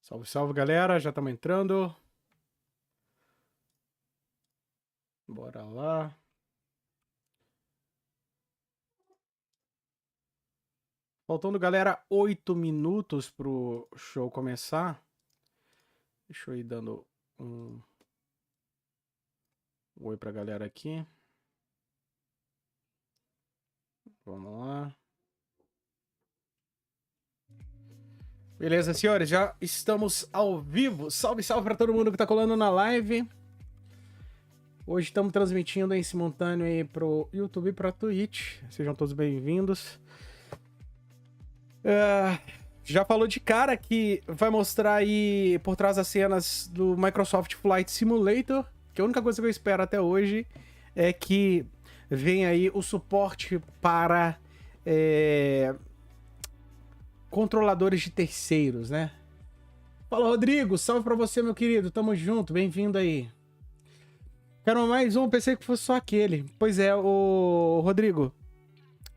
Salve, salve, galera. Já estamos entrando. Bora lá. Faltando, galera, 8 minutos pro show começar. Deixa eu ir dando um oi pra galera aqui. Vamos lá. Beleza, senhores, já estamos ao vivo. Salve, salve para todo mundo que tá colando na live. Hoje estamos transmitindo em simultâneo aí pro YouTube e pra Twitch. Sejam todos bem-vindos. Já falou de cara que vai mostrar aí por trás das cenas do Microsoft Flight Simulator, que a única coisa que eu espero até hoje é que venha aí o suporte para controladores de terceiros, né? Fala, Rodrigo, salve pra você, meu querido, tamo junto, bem-vindo aí. Quero mais um, pensei que fosse só aquele. Pois é, o Rodrigo,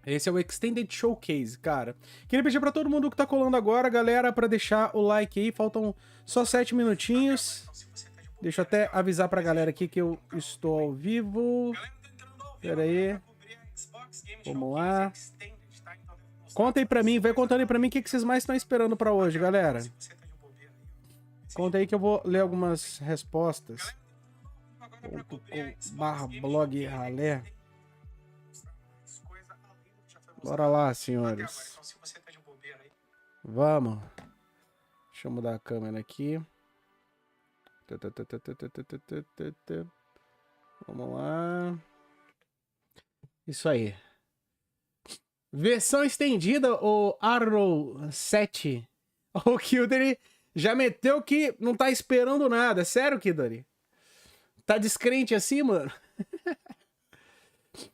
esse é o Extended Showcase, cara. Queria pedir pra todo mundo que tá colando agora, galera, pra deixar o like aí. Faltam só 7 minutinhos. Deixa eu até avisar pra galera aqui que eu estou ao vivo. Pera aí. Vamos lá. Conta aí pra mim, vai contando aí pra mim o que vocês mais estão esperando pra hoje, galera. Conta aí que eu vou ler algumas respostas. /blograle. Bora lá, senhores. Vamos. Deixa eu mudar a câmera aqui. Vamos lá. Isso aí. Versão estendida, o Arrow 7. O Kildare já meteu que não tá esperando nada. Sério, Kildare? Tá descrente assim, mano?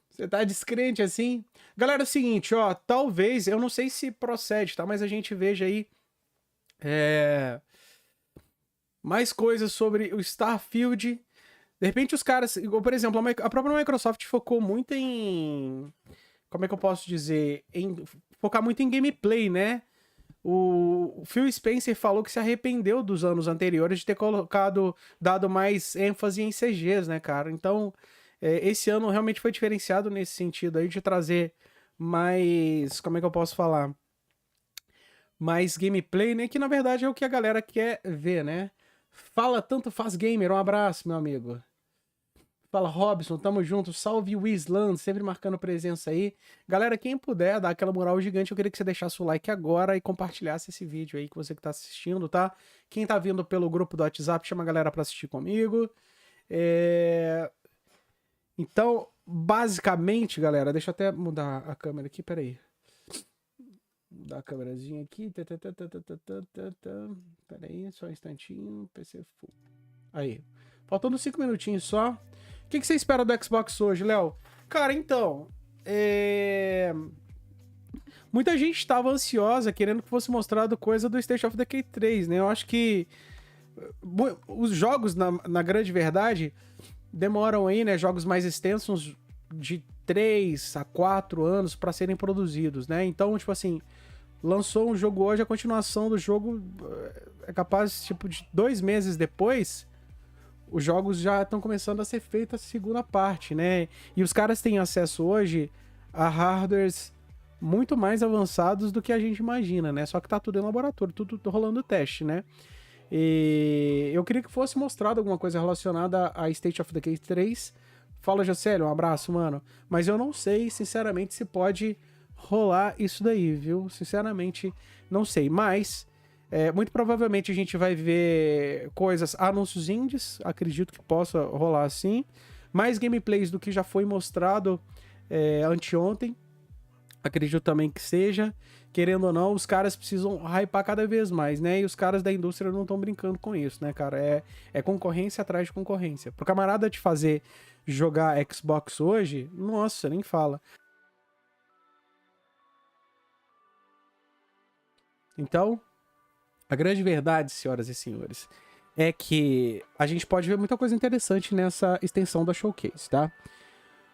Você tá descrente assim? Galera, é o seguinte, ó, talvez, eu não sei se procede, tá? Mas a gente veja aí mais coisas sobre o Starfield. De repente os caras, por exemplo, a própria Microsoft focou muito em... Como é que eu posso dizer? Focar muito em gameplay, né? O Phil Spencer falou que se arrependeu dos anos anteriores de ter dado mais ênfase em CGs, né, cara? Então, esse ano realmente foi diferenciado nesse sentido aí de trazer mais... Como é que eu posso falar? Mais gameplay, né? Que na verdade é o que a galera quer ver, né? Fala tanto faz gamer, um abraço, meu amigo. Fala, Robson, tamo junto. Salve, Wisland, sempre marcando presença aí. Galera, quem puder dar aquela moral gigante, eu queria que você deixasse o like agora e compartilhasse esse vídeo aí que você que tá assistindo, tá? Quem tá vindo pelo grupo do WhatsApp, chama a galera pra assistir comigo. Então, basicamente, galera, deixa eu até mudar a câmera aqui, peraí. Mudar a câmerazinha aqui. Peraí, só um instantinho. PC full. Aí. Faltando 5 minutinhos só. O que você espera do Xbox hoje, Léo? Cara, então... Muita gente estava ansiosa, querendo que fosse mostrado coisa do State of Decay 3, né? Eu acho que... Os jogos, na grande verdade, demoram aí, né? Jogos mais extensos de 3 a 4 anos para serem produzidos, né? Então, tipo assim... Lançou um jogo hoje, a continuação do jogo é capaz, tipo, de 2 meses depois... Os jogos já estão começando a ser feitos a segunda parte, né? E os caras têm acesso hoje a hardwares muito mais avançados do que a gente imagina, né? Só que tá tudo em laboratório, tudo rolando teste, né? E eu queria que fosse mostrado alguma coisa relacionada a State of Decay 3. Fala, Jocélio, um abraço, mano. Mas eu não sei, sinceramente, se pode rolar isso daí, viu? Sinceramente, não sei. Mas... muito provavelmente a gente vai ver coisas, anúncios indies, acredito que possa rolar assim. Mais gameplays do que já foi mostrado anteontem, acredito também que seja. Querendo ou não, os caras precisam hypar cada vez mais, né? E os caras da indústria não estão brincando com isso, né, cara? É concorrência atrás de concorrência. Pro camarada te fazer jogar Xbox hoje, nossa, nem fala. Então... A grande verdade, senhoras e senhores, é que a gente pode ver muita coisa interessante nessa extensão da Showcase, tá?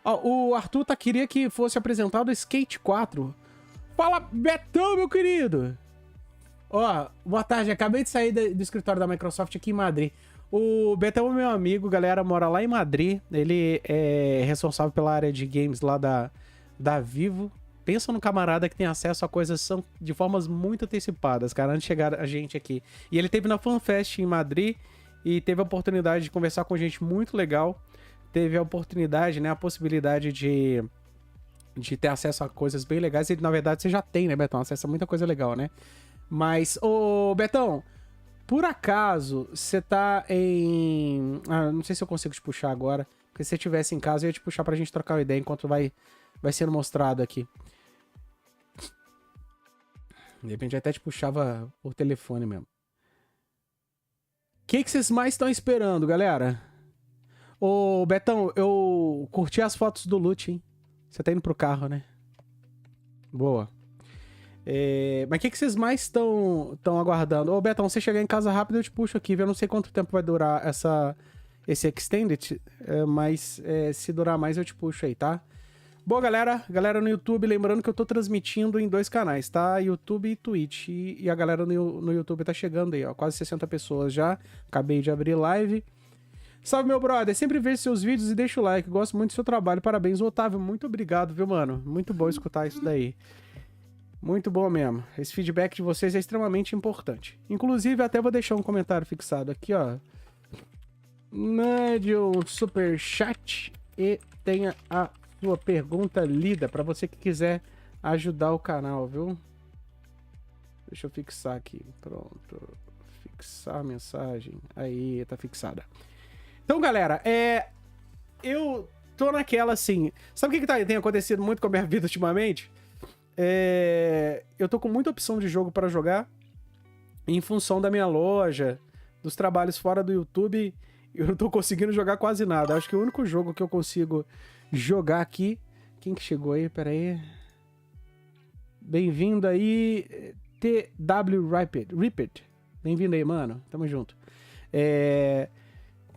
O Arthur queria que fosse apresentado o Skate 4. Fala, Betão, meu querido! Ó, boa tarde. Acabei de sair do escritório da Microsoft aqui em Madrid. O Betão é meu amigo, galera, mora lá em Madrid. Ele é responsável pela área de games lá da Vivo. Pensa no camarada que tem acesso a coisas de formas muito antecipadas, cara, antes de chegar a gente aqui. E ele teve na FanFest em Madrid e teve a oportunidade de conversar com gente muito legal. Teve a oportunidade, né, a possibilidade de ter acesso a coisas bem legais. E, na verdade, você já tem, né, Betão? Acesso a muita coisa legal, né? Mas, ô, Betão, por acaso, você tá em... Ah, não sei se eu consigo te puxar agora. Porque se você estivesse em casa, eu ia te puxar pra gente trocar uma ideia enquanto vai sendo mostrado aqui. De repente, eu até te puxava por telefone mesmo. O que vocês mais estão esperando, galera? Ô, Betão, eu curti as fotos do loot, hein? Você tá indo pro carro, né? Boa. Mas o que vocês mais estão aguardando? Ô, Betão, você chegar em casa rápido, eu te puxo aqui, viu? Eu não sei quanto tempo vai durar esse Extended, mas se durar mais, eu te puxo aí, tá? Bom, galera no YouTube, lembrando que eu tô transmitindo em 2 canais, tá? YouTube e Twitch. E a galera no YouTube tá chegando aí, ó. Quase 60 pessoas já. Acabei de abrir live. Salve, meu brother. Sempre vejo seus vídeos e deixa o like. Gosto muito do seu trabalho. Parabéns, Otávio. Muito obrigado, viu, mano? Muito bom escutar isso daí. Muito bom mesmo. Esse feedback de vocês é extremamente importante. Inclusive, até vou deixar um comentário fixado aqui, ó. Mande um superchat e tenha a sua pergunta lida pra você que quiser ajudar o canal, viu? Deixa eu fixar aqui. Pronto. Fixar a mensagem. Aí, tá fixada. Então, galera, eu tô naquela, assim... Sabe o que tem acontecido muito com a minha vida ultimamente? Eu tô com muita opção de jogo para jogar. Em função da minha loja, dos trabalhos fora do YouTube, eu não tô conseguindo jogar quase nada. Acho que o único jogo que eu consigo jogar aqui... Quem que chegou aí? Pera aí. Bem-vindo aí, TW Ripped. Bem-vindo aí, mano. Tamo junto.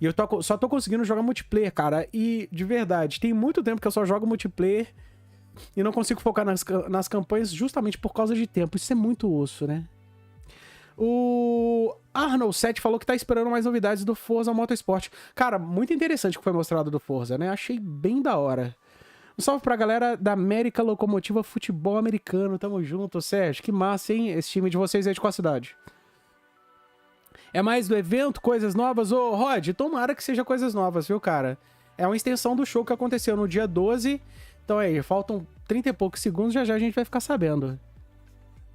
E eu só tô conseguindo jogar multiplayer, cara. E, de verdade, tem muito tempo que eu só jogo multiplayer e não consigo focar nas campanhas justamente por causa de tempo. Isso é muito osso, né? O Arnold7 falou que tá esperando mais novidades do Forza Motorsport. Cara, muito interessante o que foi mostrado do Forza, né? Achei bem da hora. Um salve pra galera da América Locomotiva Futebol Americano. Tamo junto, Sérgio. Que massa, hein? Esse time de vocês aí de qual cidade? É mais do evento, coisas novas? Ô, Rod, tomara que seja coisas novas, viu, cara? É uma extensão do show que aconteceu no dia 12. Então aí, faltam 30 e poucos segundos, já a gente vai ficar sabendo.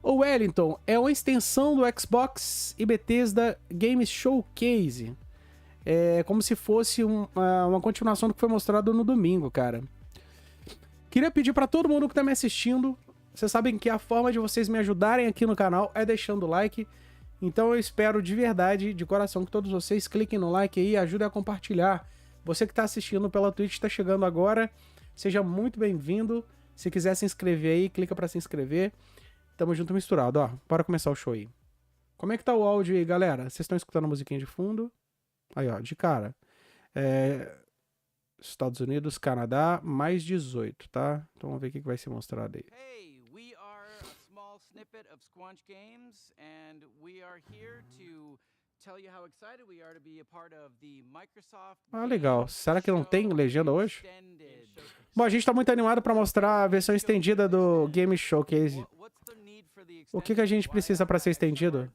O Wellington, é uma extensão do Xbox e Bethesda Game Showcase. É como se fosse uma continuação do que foi mostrado no domingo, cara. Queria pedir pra todo mundo que tá me assistindo, vocês sabem que a forma de vocês me ajudarem aqui no canal é deixando o like. Então eu espero de verdade, de coração, que todos vocês cliquem no like aí e ajudem a compartilhar. Você que está assistindo pela Twitch, está chegando agora, seja muito bem-vindo. Se quiser se inscrever aí, clica para se inscrever. Tamo junto misturado, ó. Bora começar o show aí. Como é que tá o áudio aí, galera? Vocês estão escutando a musiquinha de fundo? Aí, ó, de cara. Estados Unidos, Canadá, mais 18, tá? Então vamos ver o que vai ser mostrado aí. Snippet of Squanch Games, and we are here to tell you how excited we are to be a part of the Microsoft. Ah, legal. Será que não tem legenda hoje? Bom, a gente tá muito animado para mostrar a versão estendida do Game Showcase. O que a gente precisa para ser estendido?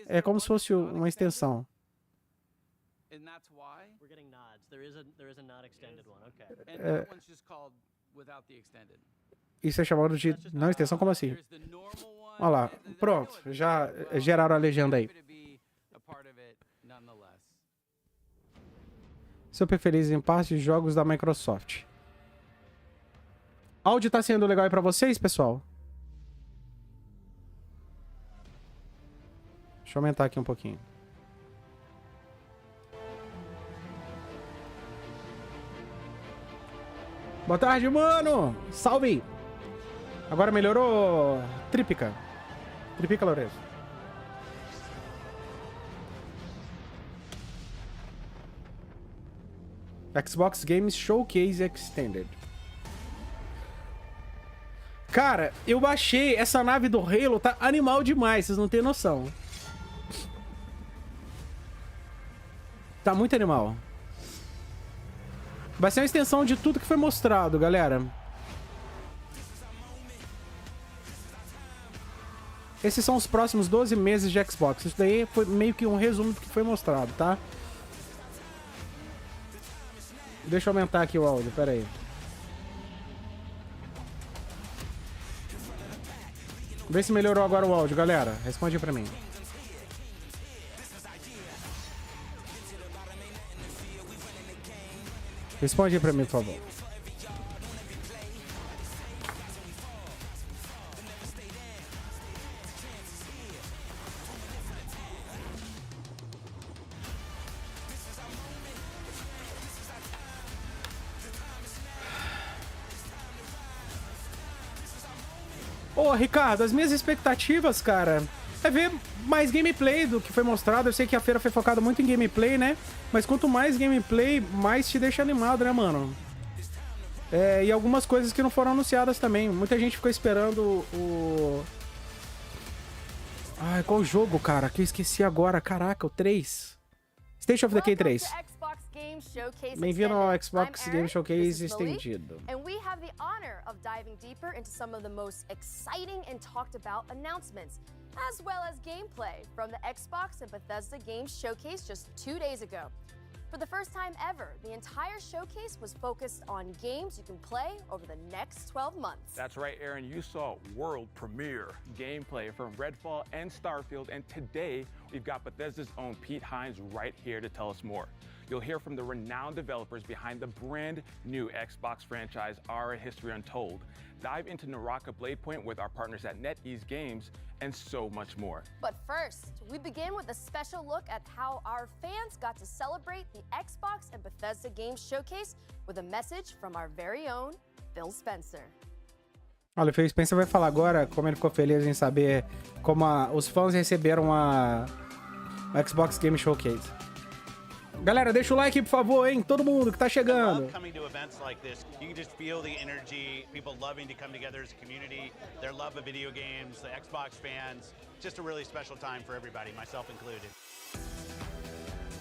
É como se fosse uma extensão. Isso é chamado de não extensão? Como assim? Olha lá. Pronto. Já geraram a legenda aí. Super feliz em parte de jogos da Microsoft. Áudio tá sendo legal aí pra vocês, pessoal? Deixa eu aumentar aqui um pouquinho. Boa tarde, mano! Salve! Agora melhorou, Trípica. Trípica, Lourenço. Xbox Games Showcase Extended. Cara, eu baixei essa nave do Halo, tá animal demais, vocês não têm noção. Tá muito animal. Vai ser uma extensão de tudo que foi mostrado, galera. Esses são os próximos 12 meses de Xbox. Isso daí foi meio que um resumo do que foi mostrado, tá? Deixa eu aumentar aqui o áudio, pera aí. Vê se melhorou agora o áudio, galera. Responde pra mim. Responde pra mim, por favor. Ô, Ricardo, as minhas expectativas, cara, é ver mais gameplay do que foi mostrado. Eu sei que a feira foi focada muito em gameplay, né? Mas quanto mais gameplay, mais te deixa animado, né, mano? E algumas coisas que não foram anunciadas também. Muita gente ficou esperando o... Ai, qual jogo, cara? Que eu esqueci agora. Caraca, o 3. State of Decay 3. Bem-vindo ao Xbox Game Showcase estendido. And we have the honor of diving deeper into some of the most exciting and talked about announcements, as well as gameplay from the Xbox and Bethesda Game Showcase just 2 days ago. For the first time ever, the entire showcase was focused on games you can play over the next 12 months. That's right, Aaron. You saw world premiere gameplay from Redfall and Starfield, and today we've got Bethesda's own Pete Hines right here to tell us more. You'll hear from the renowned developers behind the brand new Xbox franchise, Our History Untold. Dive into Naraka Bladepoint with our partners at NetEase Games, and so much more. But first, we begin with a special look at how our fans got to celebrate the Xbox and Bethesda Games Showcase with a message from our very own Phil Spencer. Olha, o Phil Spencer vai falar agora como ele ficou feliz em saber como os fãs receberam a Xbox Game Showcase. Galera, deixa o like, por favor, hein? Todo mundo que tá chegando. Coming to events like this, you can just feel the energy, people loving to come together as a community, their love of video games, the Xbox fans. Just a really special time for everybody, myself included.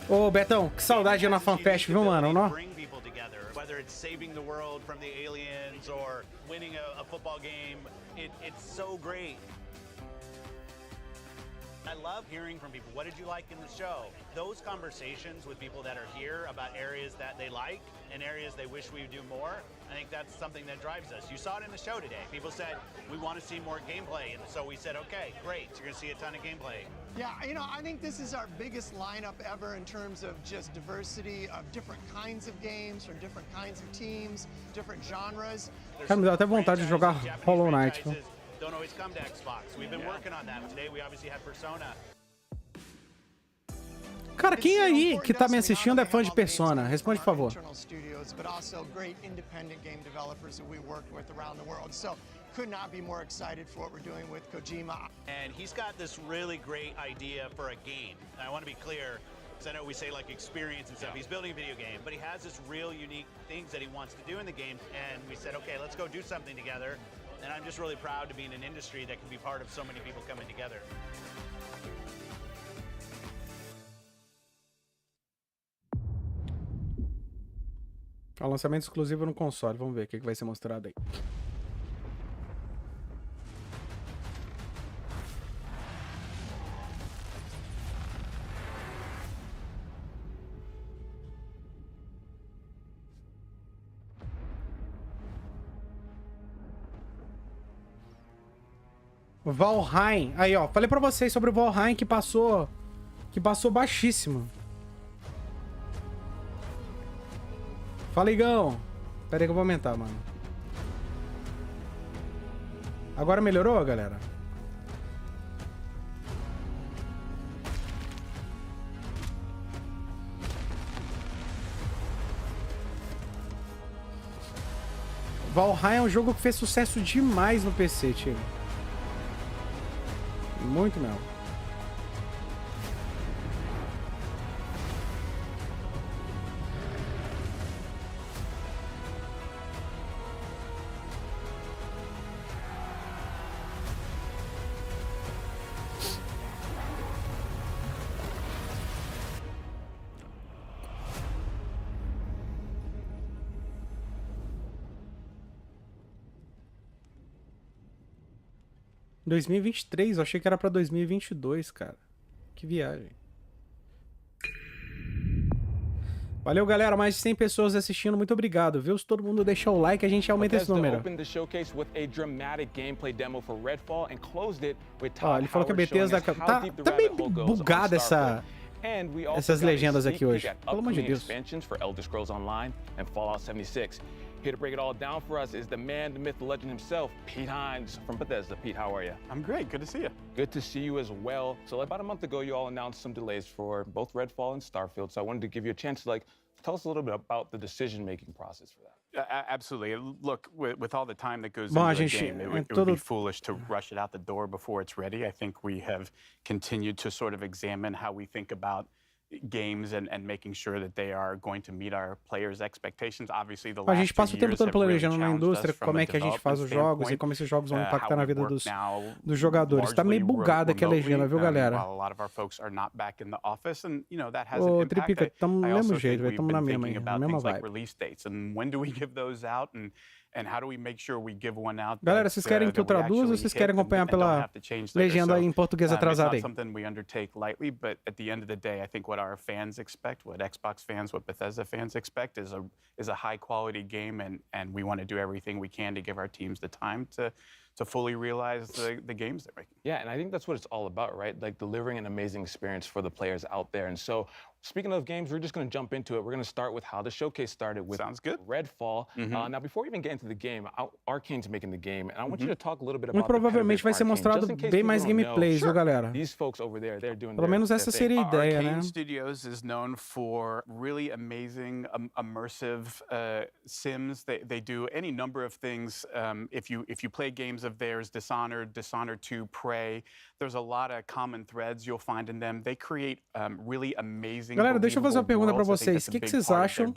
Ô, Betão, que saudade na FanFest, viu, mano? Não? Bring people together, whether it's saving the world from the aliens or winning a football game, it's so great. I love hearing from people. What did you like in the show? Those conversations with people that are here about areas that they like and areas they wish we would do more, I think that's something that drives us. You saw it in the show today. People said, we want to see more gameplay. And so we said, okay, great. So you're going to see a ton of gameplay. Yeah, I think this is our biggest lineup ever in terms of just diversity of different kinds of games from different kinds of teams, different genres. Cara, me deu até vontade de jogar Hollow Knight. Don't always come to Xbox. We've been working on that. Today we obviously had Persona. Cara, quem aí que tá me assistindo é fã de Persona? Responde, por favor. But also great independent game developers that we work with around the world. So could not be more excited for what we're doing with Kojima. And he's got this really great idea for a game. And I want to be clear, because I know we say like experience and stuff. He's building a video game, but he has this real unique things that he wants to do in the game. And we said, okay, let's go do something together. And I'm just really proud to be in an industry that can be part of so many people coming together. O lançamento exclusivo no console. Vamos ver o que vai ser mostrado aí. Valheim. Aí, ó. Falei pra vocês sobre o Valheim que passou baixíssimo. Fala, Igão. Pera aí que eu vou aumentar, mano. Agora melhorou, galera? Valheim é um jogo que fez sucesso demais no PC, tio. Muito mesmo. 2023, eu achei que era pra 2022, cara. Que viagem. Valeu, galera. Mais de 100 pessoas assistindo. Muito obrigado, viu? Se todo mundo deixar o like, a gente aumenta esse número. Ó, ele falou que a Bethesda... Tá bem bugada essas legendas aqui hoje. Pelo amor de Deus. Here to break it all down for us is the man, the myth, the legend himself, Pete Hines from Bethesda. Pete, how are you? I'm great. Good to see you. Good to see you as well. So about a month ago, you all announced some delays for both Redfall and Starfield. So I wanted to give you a chance to tell us a little bit about the decision-making process for that. Absolutely. Look, with all the time that goes into the game, it would be foolish to rush it out the door before it's ready. I think we have continued to sort of examine how we think about games and making sure that they are going to meet our players' expectations. Obviously, the a gente passa o tempo todo planejando na indústria como é que a gente faz os jogos e como esses jogos vão impactar na vida dos jogadores. Tá meio bugada aqui a legenda, viu, galera? Ô, Tripica, tamo no mesmo jeito, velho. Tamo na mesma vibe. Galera, vocês querem que eu traduza ou vocês querem acompanhar pela legenda em português atrasada aí? Our fans expect, what Xbox fans, what Bethesda fans expect is a high quality game, and we want to do everything we can to give our teams the time to fully realize the games they're making. Yeah, and I think that's what it's all about, right? Like delivering an amazing experience for the players out there. And so, speaking of games, we're just going to jump into it. We're going to start with how the showcase started with Redfall. Now, before we even get into the game, Arcane's making the game, and I want you to talk a little bit about. Muito provavelmente vai ser mostrado bem mais gameplays, viu, galera? These folks over there, they're doing. Pelo menos essa seria a ideia, né? Arcane Studios is known for really amazing, immersive sims. They do any number of things. If you play games of theirs, Dishonored 2, Prey, there's a lot of common threads you'll find in them. They create really amazing. Galera, deixa eu fazer uma pergunta pra vocês. O que vocês acham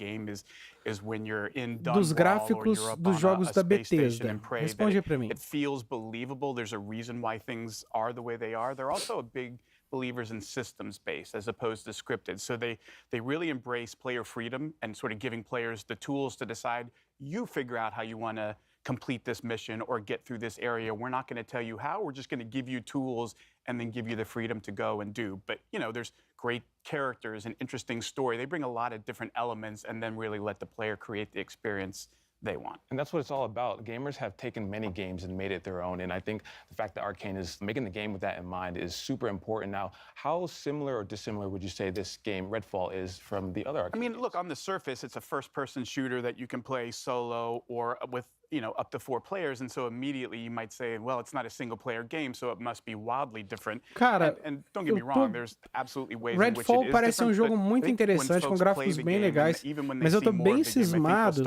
dos gráficos dos jogos da Bethesda? Responde pra mim. It feels believable. There's a reason why things are the way they are. They're also a big believers in systems-based as opposed to scripted. So they really embrace player freedom and sort of giving players the tools to decide, you figure out how you want to complete this mission or get through this area. We're not going to tell you how. We're just going to give you tools and then give you the freedom to go and do. But, you know, there's great characters and interesting story. They bring a lot of different elements and then really let the player create the experience they want. And that's what it's all about. Gamers have taken many games and made it their own. And I think the fact that Arcane is making the game with that in mind is super important. Now, how similar or dissimilar would you say this game, Redfall, is from the other Arcane games? Look, on the surface, it's a first-person shooter that you can play solo or with, you know, up to 4 players, and so immediately you might say, well, it's not a single-player game, so it must be wildly different. Cara, and don't get me wrong, there's absolutely ways in which it is Redfall parece um jogo muito interessante, com gráficos bem legais, mas eu tô bem cismado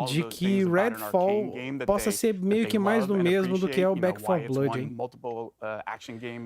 de que Redfall possa ser meio que mais do mesmo do que é o Back 4 Blood, hein?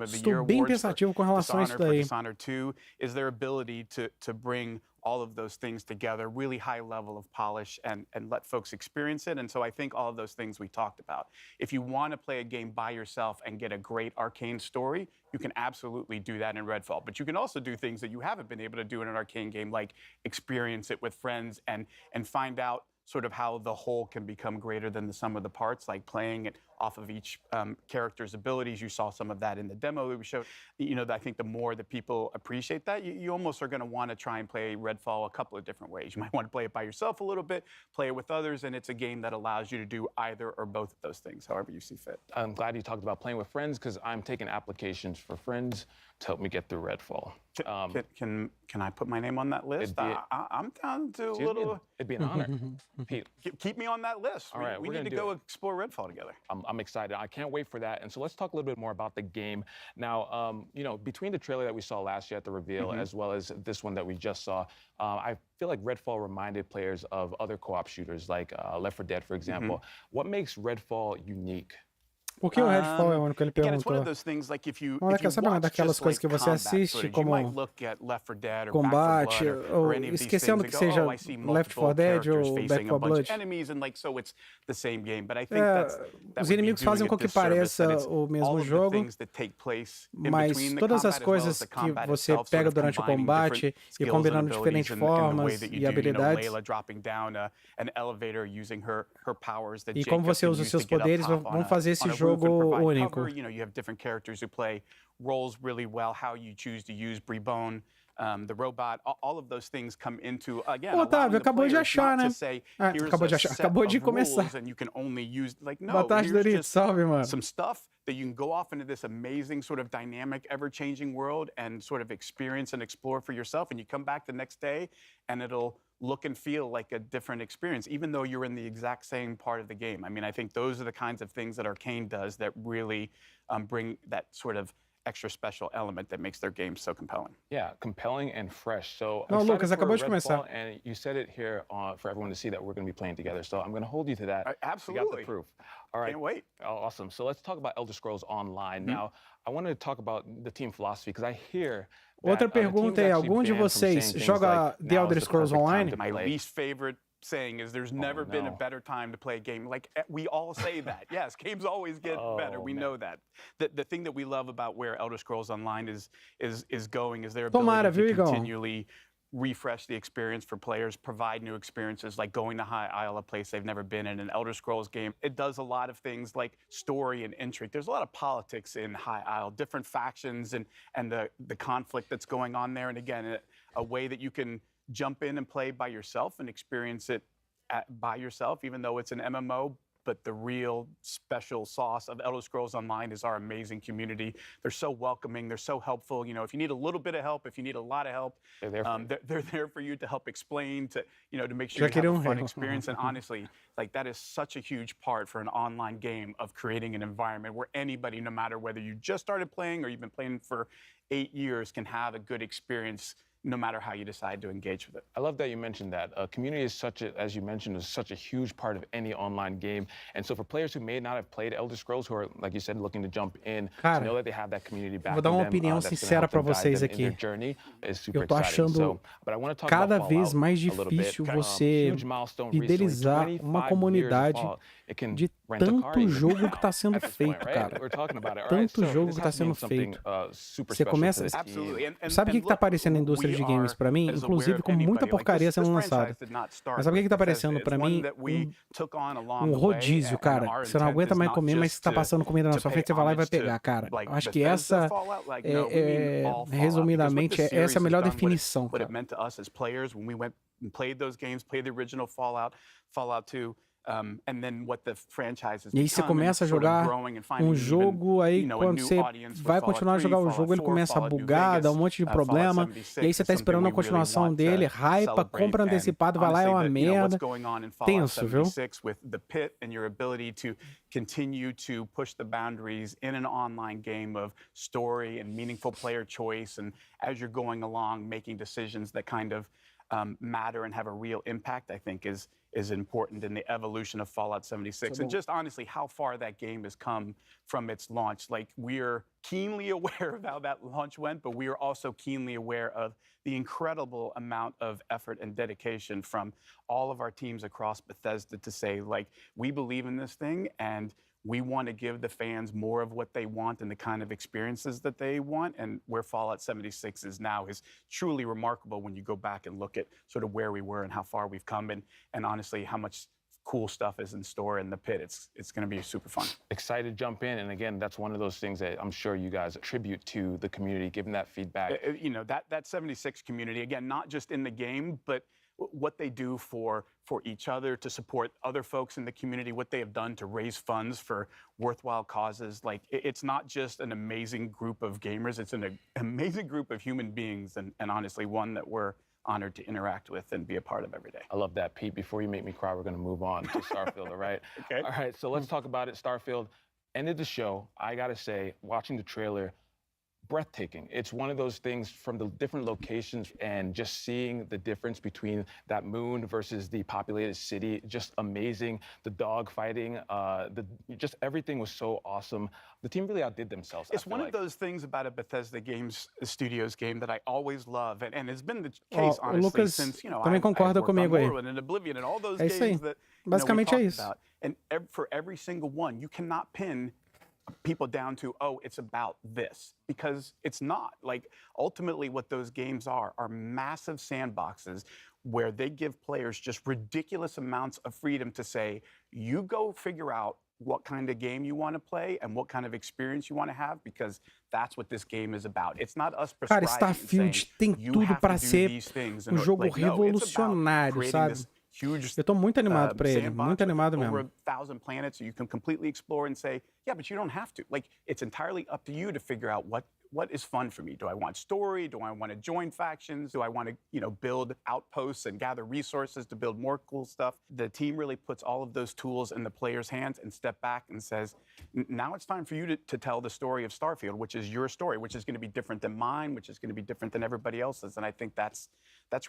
Estou bem pensativo com relação a isso daí. Dishonored 2 is their ability to bring all of those things together, really high level of polish and let folks experience it. And so I think all of those things we talked about. If you want to play a game by yourself and get a great Arcane story, you can absolutely do that in Redfall. But you can also do things that you haven't been able to do in an Arcane game, like experience it with friends and find out sort of how the whole can become greater than the sum of the parts, like playing it off of each character's abilities. You saw some of that in the demo that we showed. You know, I think the more that people appreciate that, you almost are going to want to try and play Redfall a couple of different ways. You might want to play it by yourself a little bit, play it with others, and it's a game that allows you to do either or both of those things, however you see fit. I'm glad you talked about playing with friends, because I'm taking applications for friends to help me get through Redfall. Can I put my name on that list? I'm down to a little. It'd be an honor. Pete, keep me on that list. All right, we need to go explore Redfall together. I'm excited. I can't wait for that. And so let's talk a little bit more about the game. Now, you know, between the trailer that we saw last year at the reveal, as well as this one that we just saw, I feel like Redfall reminded players of other co-op shooters, like Left 4 Dead, for example. What makes Redfall unique? Por que o Redfall é o único que ele perguntou? Olha, sabe uma daquelas coisas que você assiste como combate, ou esquecendo que seja Left 4 Dead ou Back 4 Blood. Os inimigos fazem com que pareça o mesmo jogo, mas todas as coisas que você pega durante o combate e combinando diferentes formas e habilidades, e como você usa os seus poderes, vão fazer esse jogo roof and jogo provide único. cover. You know, you have different characters who play roles really well, how you choose to use Bribone, the robot, all of those things come into, again, Ô, Otávio, allowing the acabou de players achar, not né? to say, Ah, here's acabou de a achar. set Acabou de of começar. rules and you can only use, like, Boa no, tarde, here's Dorito. just Salve, mano. some stuff that you can go off into this amazing sort of dynamic, ever-changing world and sort of experience and explore for yourself. And you come back the next day and it'll look and feel like a different experience, even though you're in the exact same part of the game. I mean, I think those are the kinds of things that Arcane does that really bring that sort of extra special element that makes their game so compelling. Yeah, compelling and fresh. So Não, I'm Lucas, excited acabou for de começar. Redfall, and you said it here for everyone to see that we're going to be playing together. So I'm going to hold you to that. You got Absolutely. the proof. All right. Can't wait. Oh, awesome. So let's talk about Elder Scrolls Online. Now, I want to talk about the team philosophy because I hear Outra that, the pergunta team's é, actually algum de banned from vocês saying things joga like, The "Now Elder is the Scrolls perfect time Online? to My play." least favorite saying is there's never been a no. better time to play a game. Like, we all say that. Yes, games always get better. We man. know that. The thing that we love about where Elder Scrolls Online is going is their Tomara, ability viu, to Igão? continually refresh the experience for players, provide new experiences, like going to High Isle, a place they've never been in, an Elder Scrolls game. It does a lot of things like story and intrigue. There's a lot of politics in High Isle, different factions and the conflict that's going on there. And again, a way that you can jump in and play by yourself and experience it by yourself, even though it's an MMO. But the real special sauce of Elder Scrolls Online is our amazing community. They're so welcoming. They're so helpful. You know, if you need a little bit of help, if you need a lot of help, They're there for you. they're there for you to help explain, to make sure Já you have queriam a fun erro. experience. And honestly, like, that is such a huge part for an online game of creating an environment where anybody, no matter whether you just started playing or you've been playing for 8 years, can have a good experience no matter how you decide to engage with it. I love that you mentioned that. Community is as you mentioned, is such a huge part of any online game. And so for players who may not have played Elder Scrolls, who are, like you said, looking to jump in, Cara, to know that they have that community back vou dar uma them, opinião that's gonna sincera help pra them guide vocês them in their aqui. journey is super Eu tô exciting. achando So, but I want to talk cada about vez Fallout mais a little bit. difícil você Huge milestone fidelizar recently, uma 25 comunidade years of Fallout. It can de rent a car tanto even jogo now que está sendo at this feito, point, right? cara. We're talking about it. All right, Tanto so jogo this que está has to mean sendo something, feito. super Você special começa. to this Absolutely. team. Sabe o que está aparecendo na indústria de games pra mim? Inclusive com muita porcaria sendo lançada. Mas sabe o que está aparecendo pra mim? Rodízio, cara. Você não aguenta mais comer, mas está passando comida na sua frente, você vai lá e vai pegar, cara. Eu acho que essa, resumidamente, essa é a melhor definição, cara. E aí você começa a jogar um jogo, aí quando você vai continuar a jogar o jogo, ele começa a bugar, dá um monte de problema, e aí você tá esperando a continuação dele, hypa, compra antecipado, vai lá, é uma merda. Tenso, viu? Continue to push the boundaries in an online game of story and meaningful player choice, and as you're going along, making decisions that kind of matter and have a real impact, I think is important in the evolution of Fallout 76. And just honestly, how far that game has come from its launch. Like, we're keenly aware of how that launch went, but we are also keenly aware of the incredible amount of effort and dedication from all of our teams across Bethesda to say, like, we believe in this thing and we want to give the fans more of what they want and the kind of experiences that they want. And where Fallout 76 is now is truly remarkable when you go back and look at sort of where we were and how far we've come, and honestly, how much cool stuff is in store in the pit. It's going to be super fun. Excited to jump in, and again, that's one of those things that I'm sure you guys attribute to the community, giving that feedback. That 76 community, again, not just in the game, but what they do for each other, to support other folks in the community, what they have done to raise funds for worthwhile causes. Like, it's not just an amazing group of gamers, it's an amazing group of human beings, and honestly, one that we're honored to interact with and be a part of every day. I love that, Pete. Before you make me cry, we're going to move on to Starfield, all right? Okay. All right, so let's talk about it. Starfield ended the show. I got to say, watching the trailer, breathtaking. It's one of those things from the different locations and just seeing the difference between that moon versus the populated city, just amazing. The dog fighting, just everything was so awesome. The team really outdid themselves. It's one of those things about a Bethesda Studios game that I always love, and it's been the case, honestly, Lucas since, também concorda comigo aí. and Oblivion and all those É isso aí. games that Basicamente é we talked isso. about. And for every single one, you cannot pin people down to, oh, it's about this, because it's not. Like, ultimately what those games are massive sandboxes where they give players just ridiculous amounts of freedom to say, you go figure out what kind of game you want to play and what kind of experience you want to have, because that's what this game is about. It's not us Cara, prescribing and saying, Starfield tem you tudo have para to do ser these things. um jogo Like, no, it's about revolucionário, creating sabe? this huge Eu tô muito animado pra ele, sandbox muito with animado over mesmo. 1,000 planets, so you can completely explore and say, yeah, but you don't have to. Like, it's entirely up to you to figure out what is fun for me. Do I want story? Do I want to join factions? Do I want to, you know, build outposts and gather resources to build more cool stuff? The team really puts all of those tools in the player's hands and step back and says, now it's time for you to tell the story of Starfield, which is your story, which is going to be different than mine, which is going to be different than everybody else's. And I think that's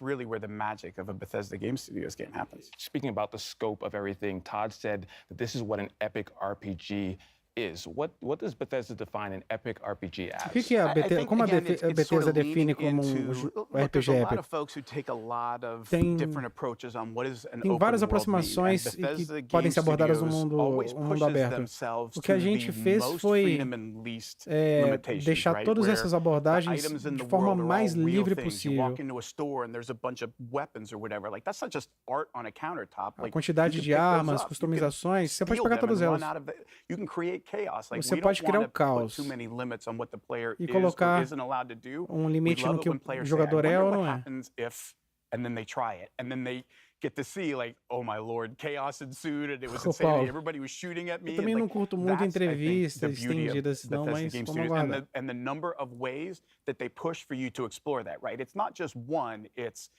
really where the magic of a Bethesda Game Studios game happens. Speaking about the scope of everything, Todd said that this is what an epic RPG is. What does Bethesda define an epic RPG as? O que é a Bethesda, como a Bethesda define como Look, there's RPG a lot épico? of folks who take a lot of Tem- different approaches on what is an Tem open várias world mean. aproximações And Bethesda que podem Game ser abordadas no Studios mundo, always um mundo pushes aberto. themselves O que a to gente the fez most foi freedom and least limitations, deixar right? todas Where essas the abordagens items in de the forma world are all mais real livre things. You possível. walk into a store and there's a bunch of weapons or whatever. Like, that's not just art on a countertop. A Like, quantidade you can de pick those armas, up. You can customizações, você pode steal pegar them todas and elas. run out of it. You can create chaos. Like, Você we pode don't criar want o to put caos too many limits on what the player e is or colocar isn't allowed to do. limite We love no it que when o players say, I jogador é wonder ou what não é. happens if, and then they try it, and then they get to see, like, oh my lord, chaos ensued and it was Ô, insane. Paulo, Everybody was shooting at me. eu também and, não like, curto muito that's, I think, the entrevistas beauty of estendidas, não, Bethesda mas Game vamos Studios aguardar. and the number of ways that they push for you to explore that, right? It's not just one, it's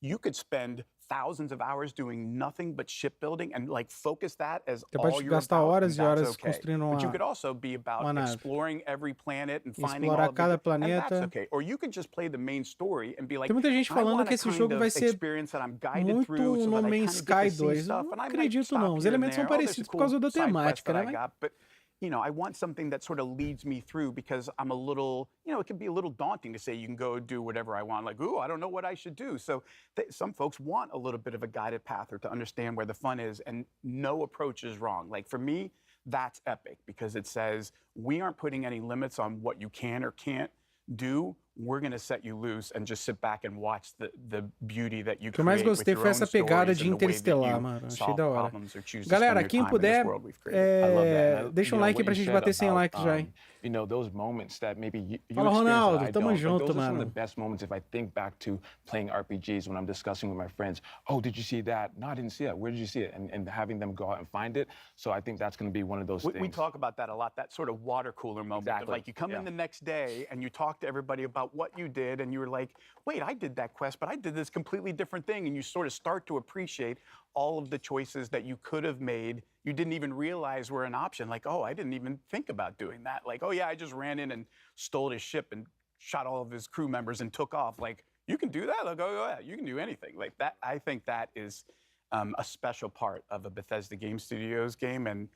you could spend thousands of hours doing nothing but shipbuilding and like focus that as Você all pode you're gastar about, horas and e that's horas okay. construindo But you uma, could also be about uma nave. exploring every planet and finding Explorar all of cada the, and that's planeta. okay. Or you could just play the main story and be like, Tem muita gente I falando want que a esse kind jogo of vai ser experience that I'm guided muito through so No that I Man's kind of get Sky to see 2. stuff, Não and I might acredito stop não. Os here and elementos são there. Oh, there's a parecidos por cool causa da side quest temática, that né? I got, but you know, I want something that sort of leads me through because I'm a little, you know, it can be a little daunting to say you can go do whatever I want. Like, ooh, I don't know what I should do. So some folks want a little bit of a guided path or to understand where the fun is, and no approach is wrong. Like for me, that's epic because it says we aren't putting any limits on what you can or can't do. We're going to set you loose and just sit back and watch the beauty that you O que eu mais create with gostei your foi own essa pegada stories de and the way that Interestelar, you mano. Achei solve da hora. problems or choose to Galera, spend quem your time in this puder, world we've created. I love that. And, deixa um you know, like what pra you gente said bater 100 about, likes já, hein? You know, those moments that maybe you Fala, experience Ronaldo, that I tamo don't, junto, but those are some of mano. the best moments if I think back to playing RPGs when I'm discussing with my friends. Oh, did you see that? No, I didn't see that. Where did you see it? And having them go out and find it. So I think that's going to be one of those things. We talk about that a lot, that sort of water cooler moment. Of Exactly. like you come in the next day and you talk to everybody about what you did and you were like, wait, I did that quest, but I did this completely different thing. And you sort of start to appreciate all of the choices that you could have made. You didn't even realize were an option. Like, oh, I didn't even think about doing that. Like, oh yeah, I just ran in and stole his ship and shot all of his crew members and took off. Like, you can do that? Like, oh yeah, you can do anything. Like that, I think that is a special part of a Bethesda Game Studios game. And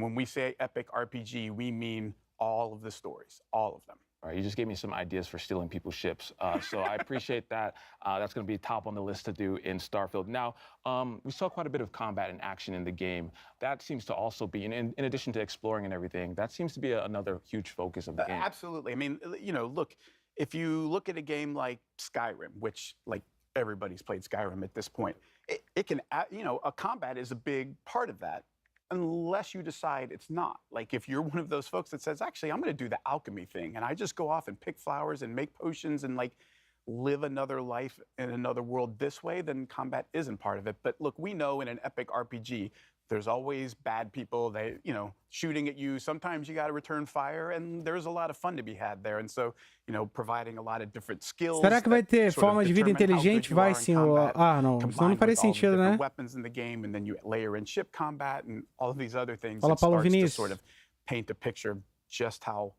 when we say epic RPG, we mean all of the stories, all of them. All right, you just gave me some ideas for stealing people's ships. So I appreciate that. That's going to be top on the list to do in Starfield. Now, we saw quite a bit of combat and action in the game. That seems to also be, in addition to exploring and everything, that seems to be another huge focus of the game. Absolutely. I mean, you know, look, if you look at a game like Skyrim, which like everybody's played Skyrim at this point, it can, you know, a combat is a big part of that. Unless you decide it's not. Like if you're one of those folks that says, actually, I'm going to do the alchemy thing and I just go off and pick flowers and make potions and like live another life in another world this way, then combat isn't part of it. But look, we know in an epic RPG, there's always bad people, they, you know, shooting at you. Sometimes you got to return fire, and there's a lot of fun to be had there. And so, you know, providing a lot of different skills. Será que vai ter forma de vida inteligente? Vai sim, não. Senão não faria sentido, né? Weapons in the game, and then you layer in ship combat and all of these other things. Fala, It Paulo starts to Vinícius. sort of paint a picture of just how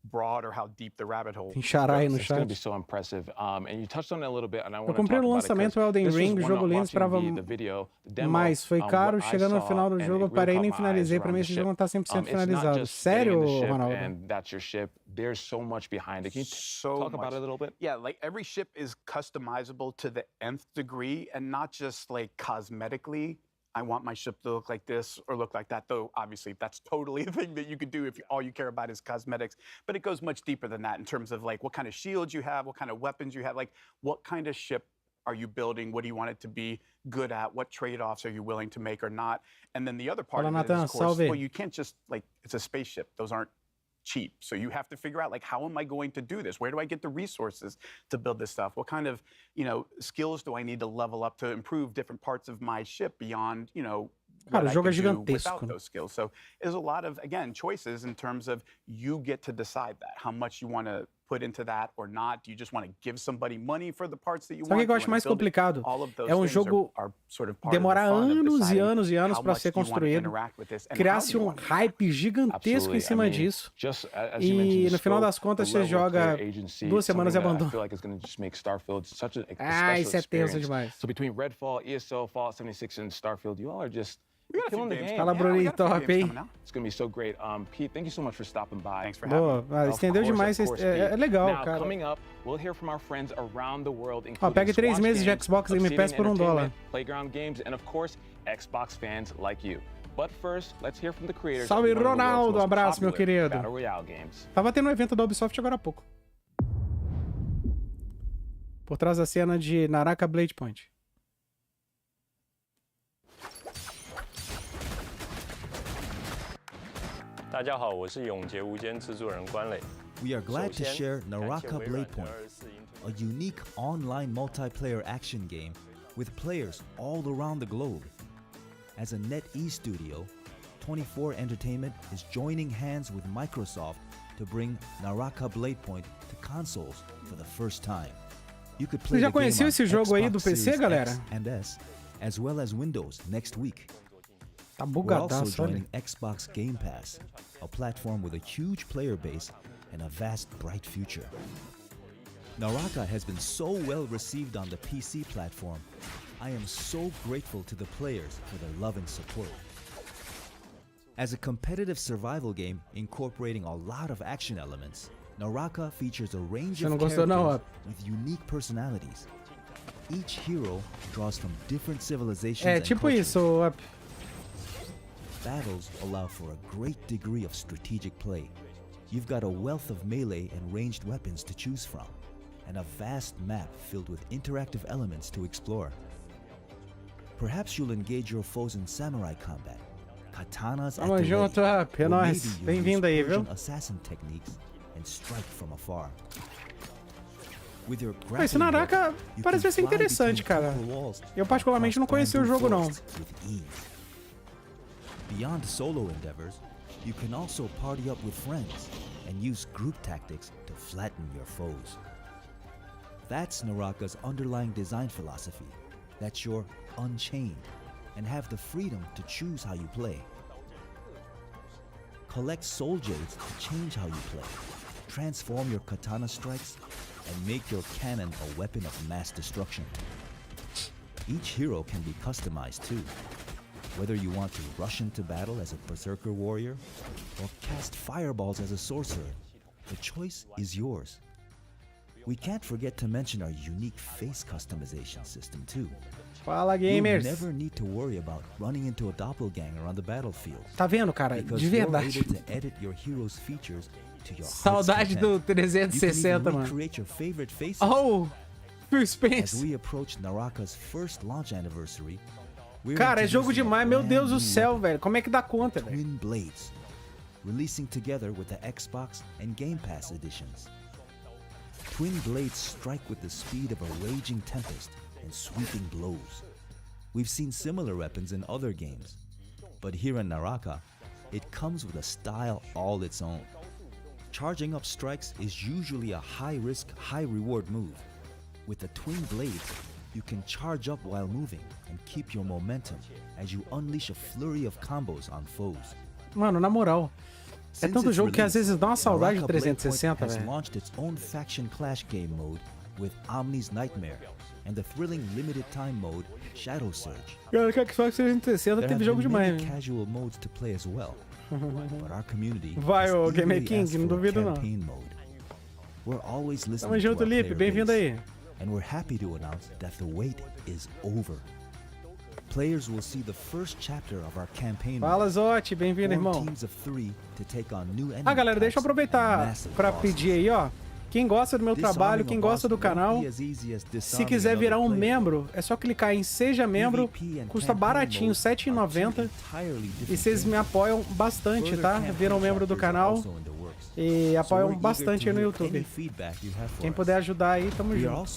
broad or how deep the rabbit hole. Tem xará aí no It's going to be chat. so impressive. And you touched on it a little bit, and I want Eu to comprei talk no about it, 'cause lançamento o Elden this was Ring, o one jogo lindo, watching esperava the video, the demo, mais. Foi caro, what I chegando no saw, final do and jogo, eu it really parei e nem caught my eyes finalizei. Pra around mim the esse jogo não tá ship. 100% It's not finalizado. just getting in Sério, the ship Ronaldo? and that's your ship. There's so much behind it. Can you So talk about much. it a little bit? Yeah, like every ship is customizable to the nth degree, and not just like cosmetically. I want my ship to look like this or look like that, though obviously that's totally a thing that you could do if all you care about is cosmetics. But it goes much deeper than that in terms of like what kind of shields you have, what kind of weapons you have, like what kind of ship are you building? What do you want it to be good at? What trade-offs are you willing to make or not? And then the other part Fala, of it is, Nathan, of course, salve. well, you can't just, like, it's a spaceship. Those aren't cheap. So you have to figure out, like, how am I going to do this? Where do I get the resources to build this stuff? What kind of, skills do I need to level up to improve different parts of my ship beyond, Cara, what o jogo I é could do gigantesco. without those skills? So there's a lot of, again, choices in terms of you get to decide that, how much you want to put into that or not. Do you just want to give somebody money for the parts that you Sabe o want? que eu acho mais complicado? É um jogo demorar anos e anos e anos para ser construído, criar-se um hype gigantesco em cima disso, e no final das contas você joga 2 semanas e abandona. Isso é tenso demais. So between Redfall, ESO, Fallout 76 and Starfield, you all are just killing the game. Fala, Bruninho, top, hein? It's gonna be so great. Pete, thank you so much for stopping by. Thanks for having me. Estendeu demais, é legal, Now, cara. coming up, we'll hear from our friends around the world, Ó, including pegue 3 Squash meses de Games, Xbox Game Pass por $1. Playground Games, and of course, Xbox fans like you. But first, let's hear from the creators. Salve, of one of the world's Ronaldo, most abraço, meu popular querido. Battle Royale games. Tava tendo um evento da Ubisoft agora há pouco. Por trás da cena de Naraka Blade Point. We are glad to share Naraka Blade Point, a unique online multiplayer action game with players all around the globe. As a NetEase studio, 24 Entertainment is joining hands with Microsoft to bring Naraka Blade Point to consoles for the first time. You could play Você já the game conheceu on esse jogo aí do Xbox PC, Series galera? X and S, as well as Windows next week. Tá We're also bugadaço, olha. joining Xbox Game Pass, a platform with a huge player base and a vast, bright future. Naraka has been so well received on the PC platform. I am so grateful to the players for their love and support. As a competitive survival game incorporating a lot of action elements, Naraka features a range Você of não gostou não, characters ó. with unique personalities. Each hero draws from different civilizations É and tipo cultures. isso, Up. Battles allow for a great degree of strategic play. You've got a wealth of melee and ranged weapons to choose from, and a vast map filled with interactive elements to explore. Perhaps you'll engage your foes in samurai combat, katanas at Tamo the junto, ready, Up. É or nóis. maybe you'll Bem-vindo use aí, viu? Persian assassin techniques and strike from afar. With your Ah, esse grappling Naraka hook, you parece can ser fly interessante, between cara. purple walls, Eu particularmente não cross conheci o bamboo jogo, não. forests with ease. Beyond solo endeavors, you can also party up with friends and use group tactics to flatten your foes. That's Naraka's underlying design philosophy, that you're unchained and have the freedom to choose how you play. Collect soul jades to change how you play, transform your katana strikes, and make your cannon a weapon of mass destruction. Each hero can be customized too. Whether you want to rush into battle as a berserker warrior or cast fireballs as a sorcerer, the choice is yours. We can't forget to mention our unique face customization system too. Fala, You'll gamers. never need to worry about running into a doppelganger on the battlefield. Tá vendo, cara? Because De you're verdade. able to edit your hero's features to your heart's Saudade do content. You can 360, even mano. recreate your favorite faces. Oh, Phil As Spence. we approach Naraka's first launch anniversary, we're Cara, é jogo introducing a demais. Meu brand Deus do new céu, weapon, velho. Como é que dá conta, velho? Twin Blades, releasing together with the Xbox and Game Pass editions. Twin Blades strike with the speed of a raging tempest and sweeping blows. We've seen similar weapons in other games, but here in Naraka, it comes with a style all its own. Charging up strikes is usually a high-risk, high-reward move. With the Twin Blades, you can charge up while moving and keep your momentum as you unleash a flurry of combos on foes. Mano, na moral. É Since tanto its jogo que às release, vezes dá uma saudade de Naraka Blade Point 360, has velho. launched its own faction clash game mode with Omni's Nightmare and the thrilling limited time mode Shadow Surge. Cara, que Xbox 360 There teve have jogo been demais, many né? casual modes to play as well, but our community Vai, has ô, Gamer eagerly King, asked não for a duvido não. campaign mode. We're always Tamo listening to junto, our Lipe. player Bem-vindo base, aí. and we're happy to announce that the wait is over. Players will see the first chapter of our campaign Fala, mode. Zotti. Bem-vindo, Form irmão. teams of 3 to take on new enemy Ah, galera, deixa eu types and aproveitar massive pra bosses. pedir aí, ó. Quem gosta do meu trabalho, quem gosta do canal, se quiser virar um membro, é só clicar em Seja Membro, custa baratinho, R$ 7,90. E vocês me apoiam bastante, tá? Viram membro do canal e apoiam bastante aí no YouTube. Quem puder ajudar aí, tamo junto.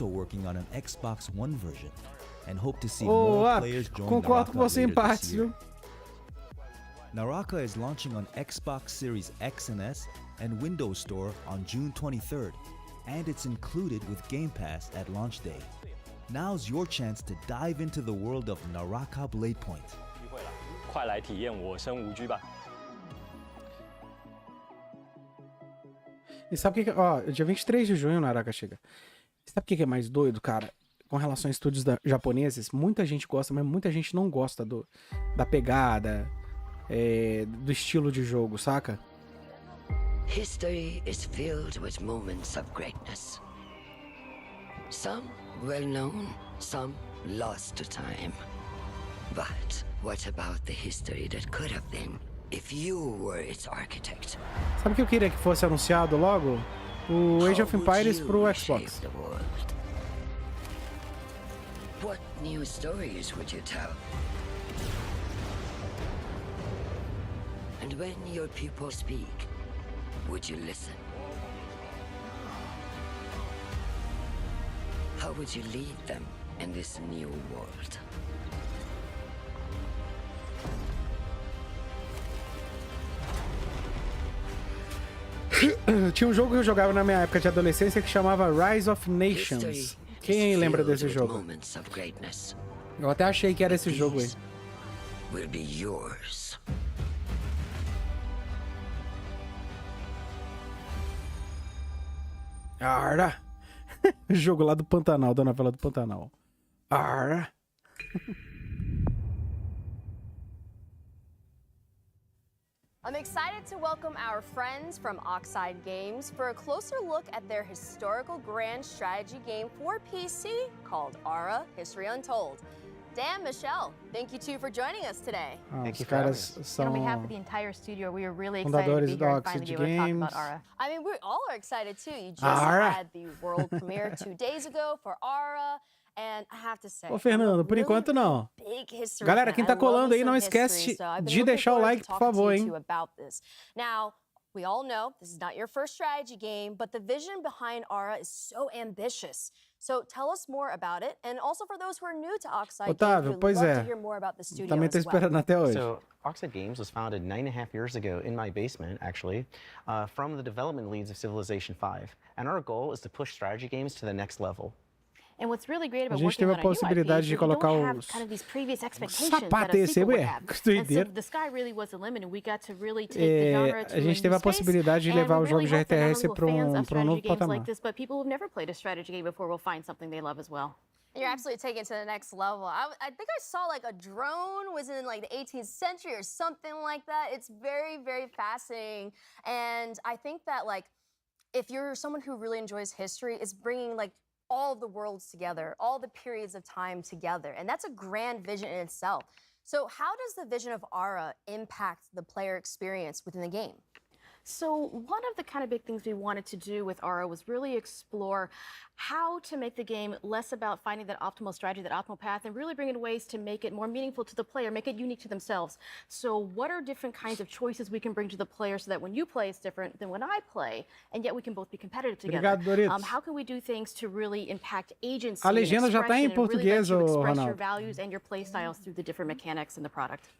Concordo com você em partes, viu? Naraka is launching on Xbox Series X and S and Windows Store on June 23rd, and it's included with Game Pass at launch day. Now's your chance to dive into the world of Naraka Blade Point. 快来体验我生无拘吧。 E sabe o que... Ó, dia 23 de junho, Naraka chega. E sabe o que é mais doido, cara? Com relação a estúdios japoneses, muita gente gosta, mas muita gente não gosta da pegada, do estilo de jogo, saca? History is filled with moments of greatness. Some well known, some lost to time. But what about the history that could have been if you were its architect? Sabe o que eu queria que fosse anunciado logo? O Age of Empires pro Xbox. What new stories would you tell? And when your people speak, would you listen? How would you lead them in this new world? Tinha um jogo que eu jogava na minha época de adolescência que chamava Rise of Nations. Quem lembra desse jogo? Eu até achei que era esse jogo aí. Will be yours. Ara. Jogo lá do Pantanal, da novela do Pantanal. Ara. I'm excited to welcome our friends from Oxide Games for a closer look at their historical grand strategy game for PC called Ara: History Untold. Dan, Michelle, thank you two for joining us today. Os caras são On behalf of the entire studio, we are really excited to fundadores be do here and finally Oxide be able to talk Games. about Ara. I mean, we all are excited too. You just Ara. had the world premiere 2 days ago for Ara. And I have to say, Ô, Fernando, por enquanto não. Galera, quem tá colando aí, não esquece de deixar o like, por favor, hein? Now, we all know this is not your first strategy game, but the vision behind Ara is so ambitious. So tell us more about it, and also for those who are new to Oxide Otávio, Games, we'd pois love é. to hear more about the studio Também tô as well. esperando até hoje. So, Oxide Games was founded 9.5 years ago in my basement, actually, from the development leads of Civilization V. And our goal is to push strategy games to the next level. And what's really great A about gente working teve on a a new possibilidade de IP is that you colocar don't have os kind of these previous expectations sapatos that a esse sequel would ué, have. que And so doideira. the sky really was the limit, and we got to really take the genre to A gente a teve new a possibilidade de space. levar And os we really jogos de hope that not RTS only will para fans of um strategy novo games patamar. like this, but people who've never played a strategy game before will find something they love as well. You're absolutely taking it to the next level. I think I saw like a drone was in like the 18th century or something like that. It's very, very fascinating. And I think that like, if you're someone who really enjoys history, it's bringing like all of the worlds together, all the periods of time together. And that's a grand vision in itself. So how does the vision of Ara impact the player experience within the game? So one of the kind of big things we wanted to do with Ara was really explore how to make the game less about finding that optimal strategy, that optimal path, and really bring in ways to make it more meaningful to the player, make it unique to themselves. So what are different kinds of choices we can bring to the player so that when you play, it's different than when I play, and yet we can both be competitive together? Obrigado, Doritos. How can we do things to really impact agency A legenda and já tá em expression and really let português, you ô, express your Ronaldo. values and your play styles through the different mechanics in the product?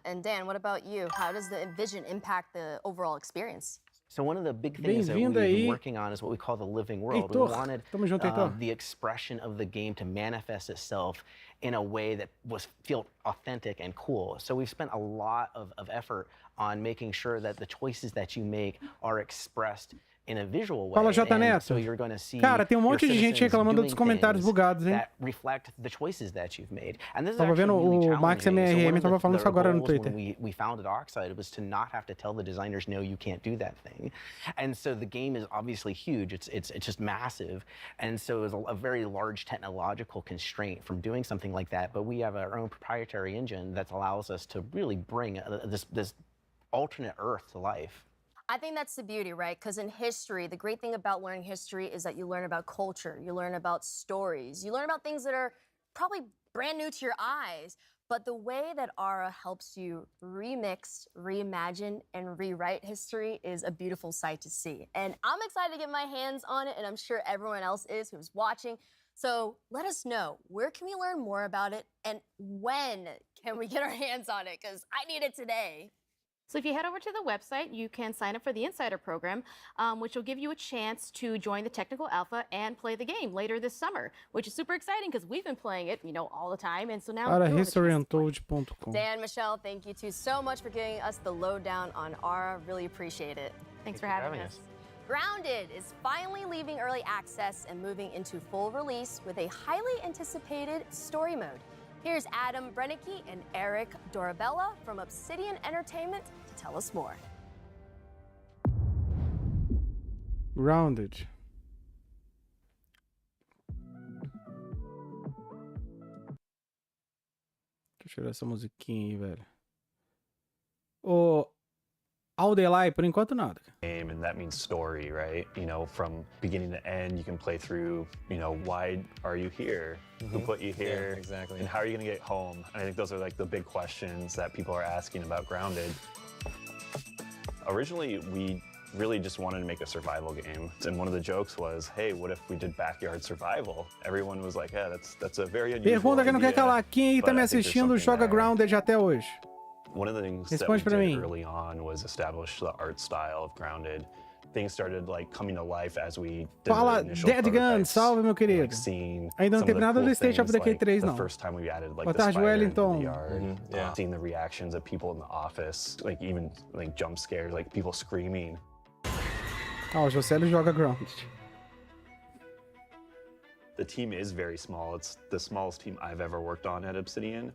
And Dan, what about you? How does the vision impact the overall experience? So one of the big things that we've Bem-vindo been aí. working on is what we call the living world. Heitor, We wanted tamo junto, Heitor. the expression of the game to manifest itself in a way that felt authentic and cool. So we've spent a lot of effort on making sure that the choices that you make are expressed in a visual way. Fala, J. And Neto. so you're going to see Cara, tem your monte de gente citizens reclamando doing dos comentários things bugados, hein? that reflect the choices that you've made. And this is Tava actually vendo really o Max challenging. So one MRM of tava falando the isso agora no goals Twitter. when we founded Oxide was to not have to tell the designers, no, you can't do that thing. And so the game is obviously huge. It's just massive. And so it's a very large technological constraint from doing something like that. But we have our own proprietary engine that allows us to really bring this alternate Earth to life. I think that's the beauty, right? Because in history, the great thing about learning history is that you learn about culture, you learn about stories, you learn about things that are probably brand new to your eyes. But the way that Ara helps you remix, reimagine, and rewrite history is a beautiful sight to see. And I'm excited to get my hands on it, and I'm sure everyone else is who's watching. So let us know, where can we learn more about it, and when can we get our hands on it? Because I need it today. So if you head over to the website, you can sign up for the Insider program, which will give you a chance to join the technical alpha and play the game later this summer, which is super exciting because we've been playing it, all the time. And so now Para historyuntold.com. Dan, Michelle, thank you two so much for giving us the lowdown on Ara. Really appreciate it. Thanks for having us. Grounded is finally leaving early access and moving into full release with a highly anticipated story mode. Here's Adam Brennicke and Eric Dorabella from Obsidian Entertainment to tell us more. Grounded. Deixa eu tirar essa musiquinha aí, velho. Ô, Aldelai, por enquanto nada. Game, and that means story, right? From beginning to end, you can play through, why are you here? Who put you here? Yeah, exactly. And how are you going to get home? And I think those are like the big questions that people are asking about Grounded. Originally, we really just wanted to make a survival game. And one of the jokes was, hey, what if we did backyard survival? Everyone was like, yeah, that's a very unusual Pergunta que não quer idea, calar. Quem aí tá but me I think there's assistindo something joga there. Grounded até hoje? One of the things that Responde we pra did mim. early on was establish the art style of Grounded. Things started like coming to life as we did Fala, the initial Dead Gun, prototypes, salve, meu querido. like seeing Ainda não some teve of the nada cool do State of things, Decay like 3, the não. first time we added like Boa the tarde, spider into Wellington. the yard, Yeah. seeing the reactions of people in the office, like even like jump scares, like people screaming. Ah, o Josélio joga Grounded. The team is very small. It's the smallest team I've ever worked on at Obsidian.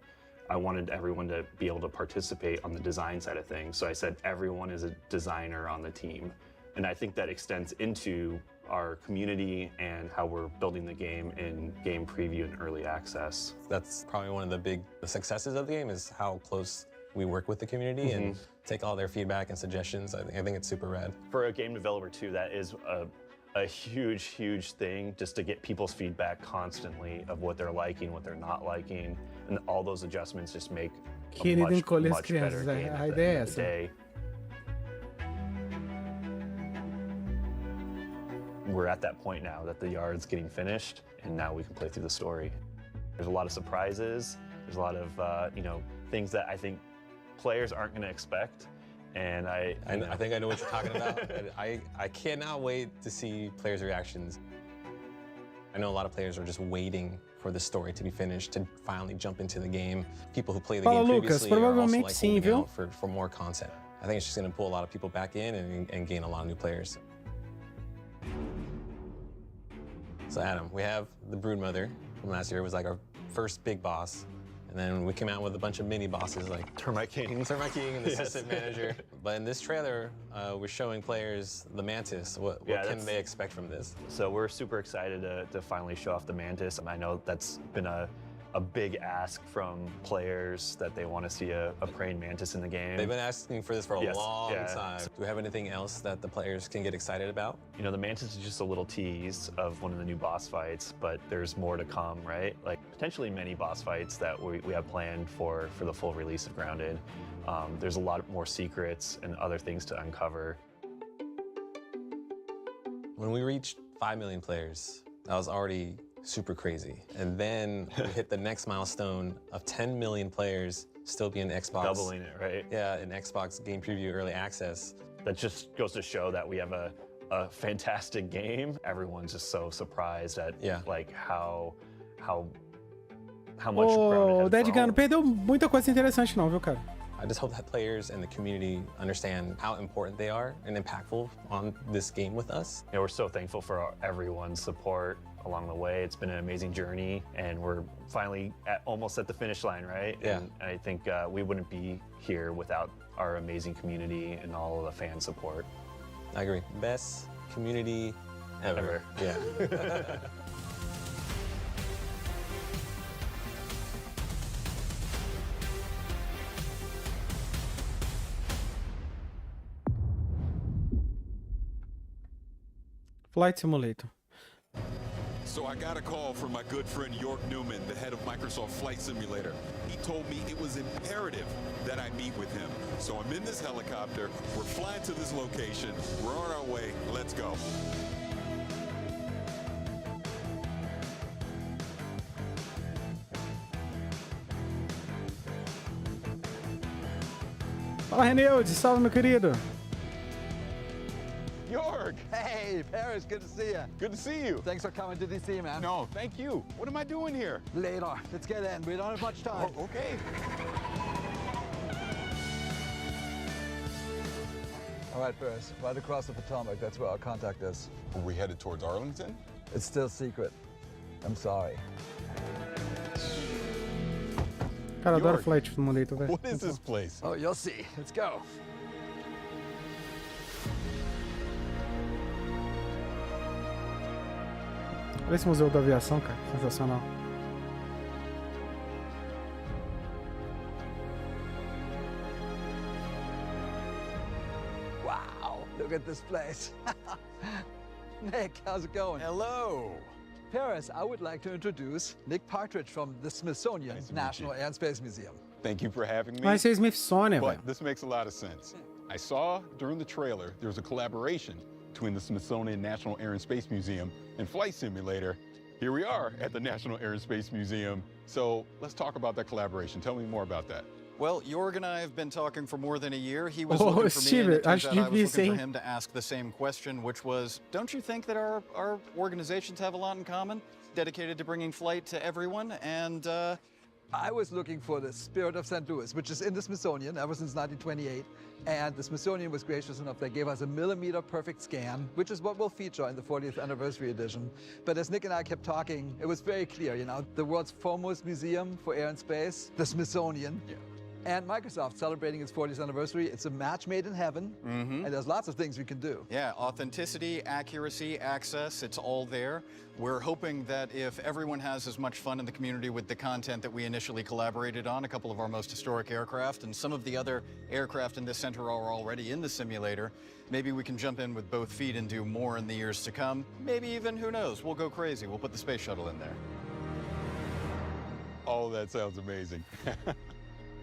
I wanted everyone to be able to participate on the design side of things. So I said everyone is a designer on the team. And I think that extends into our community and how we're building the game in game preview and early access. That's probably one of the big successes of the game is how close we work with the community and take all their feedback and suggestions. I think it's super rad. For a game developer too, that is a huge, huge thing, just to get people's feedback constantly of what they're liking, what they're not liking, and all those adjustments just make a Querido much, encolher as much better crianças, game a at the ideia é end of the essa. day. We're at that point now that the yard's getting finished, and now we can play through the story. There's a lot of surprises. There's a lot of things that I think players aren't going to expect. And I think I know what you're talking about. I cannot wait to see players' reactions. I know a lot of players are just waiting for the story to be finished to finally jump into the game. People who play the Fala, game Lucas, previously are also provavelmente like sim, holding viu? out for more content. I think it's just going to pull a lot of people back in and gain a lot of new players. So Adam, we have the Broodmother from last year. It was like our first big boss. And then we came out with a bunch of mini bosses like Termite King and the assistant manager. But in this trailer, we're showing players the Mantis. What can they expect from this? So we're super excited to finally show off the Mantis. And I know that's been a big ask from players that they want to see a praying mantis in the game. They've been asking for this for a long yeah. time. Do we have anything else that the players can get excited about? The mantis is just a little tease of one of the new boss fights, but there's more to come, right? Like potentially many boss fights that we have planned for the full release of Grounded. There's a lot more secrets and other things to uncover. When we reached 5 million players, that was already super crazy. And then we hit the next milestone of 10 million players still being Xbox. Doubling it, right? Yeah, in Xbox Game Preview Early Access. That just goes to show that we have a fantastic game. Everyone's just so surprised at like how much O Dead Gun não perdeu muita coisa interessante não, viu, cara? I just hope that players and the community understand how important they are and impactful on this game with us. We're so thankful for everyone's support along the way. It's been an amazing journey, and we're finally almost at the finish line, right? Yeah. And I think we wouldn't be here without our amazing community and all of the fan support. I agree. Best community ever. Yeah. Flight Simulator. So I got a call from my good friend York Newman, the head of Microsoft Flight Simulator. He told me it was imperative that I meet with him. So I'm in this helicopter, we're flying to this location, we're on our way, let's go. Fala, Reneude, salve, meu querido. York! Hey, Paris, good to see you. Good to see you. Thanks for coming to DC, man. No, thank you. What am I doing here? Later. Let's get in. We don't have much time. Oh, okay. All right, Paris, right across the Potomac. That's where our contact is. Are we headed towards Arlington? It's still secret. I'm sorry. Cara, adoro Flight Simulator, velho. What is this place? Oh, you'll see. Let's go. Olha esse museu da aviação, cara. Sensacional. Wow, look at this place. Nick, how's it going? Hello. Paris, I would like to introduce Nick Partridge from the Smithsonian National Air and Space Museum. Thank you for having me. Vai ser Smithsonian, velho. But this makes a lot of sense. I saw during the trailer there was a collaboration between the Smithsonian National Air and Space Museum and Flight Simulator. Here we are at the National Air and Space Museum. So let's talk about that collaboration. Tell me more about that. Well, Jorg and I have been talking for more than a year. He was Oh, looking for me, and it turns acho out I was looking difícil, for him to ask the same question, which was, don't you think that our organizations have a lot in common, dedicated to bringing flight to everyone? And I was looking for the Spirit of St. Louis, which is in the Smithsonian ever since 1928. And the Smithsonian was gracious enough. They gave us a millimeter perfect scan, which is what we'll feature in the 40th anniversary edition. But as Nick and I kept talking, it was very clear, you know, the world's foremost museum for air and space, the Smithsonian. Yeah. And Microsoft celebrating its 40th anniversary. It's a match made in heaven, and there's lots of things we can do. yeah, authenticity, accuracy, access, it's all there. We're hoping that if everyone has as much fun in the community with the content that we initially collaborated on, a couple of our most historic aircraft, and some of the other aircraft in this center are already in the simulator, maybe we can jump in with both feet and do more in the years to come. Maybe even, who knows, we'll go crazy. We'll put the space shuttle in there. Oh, that sounds amazing.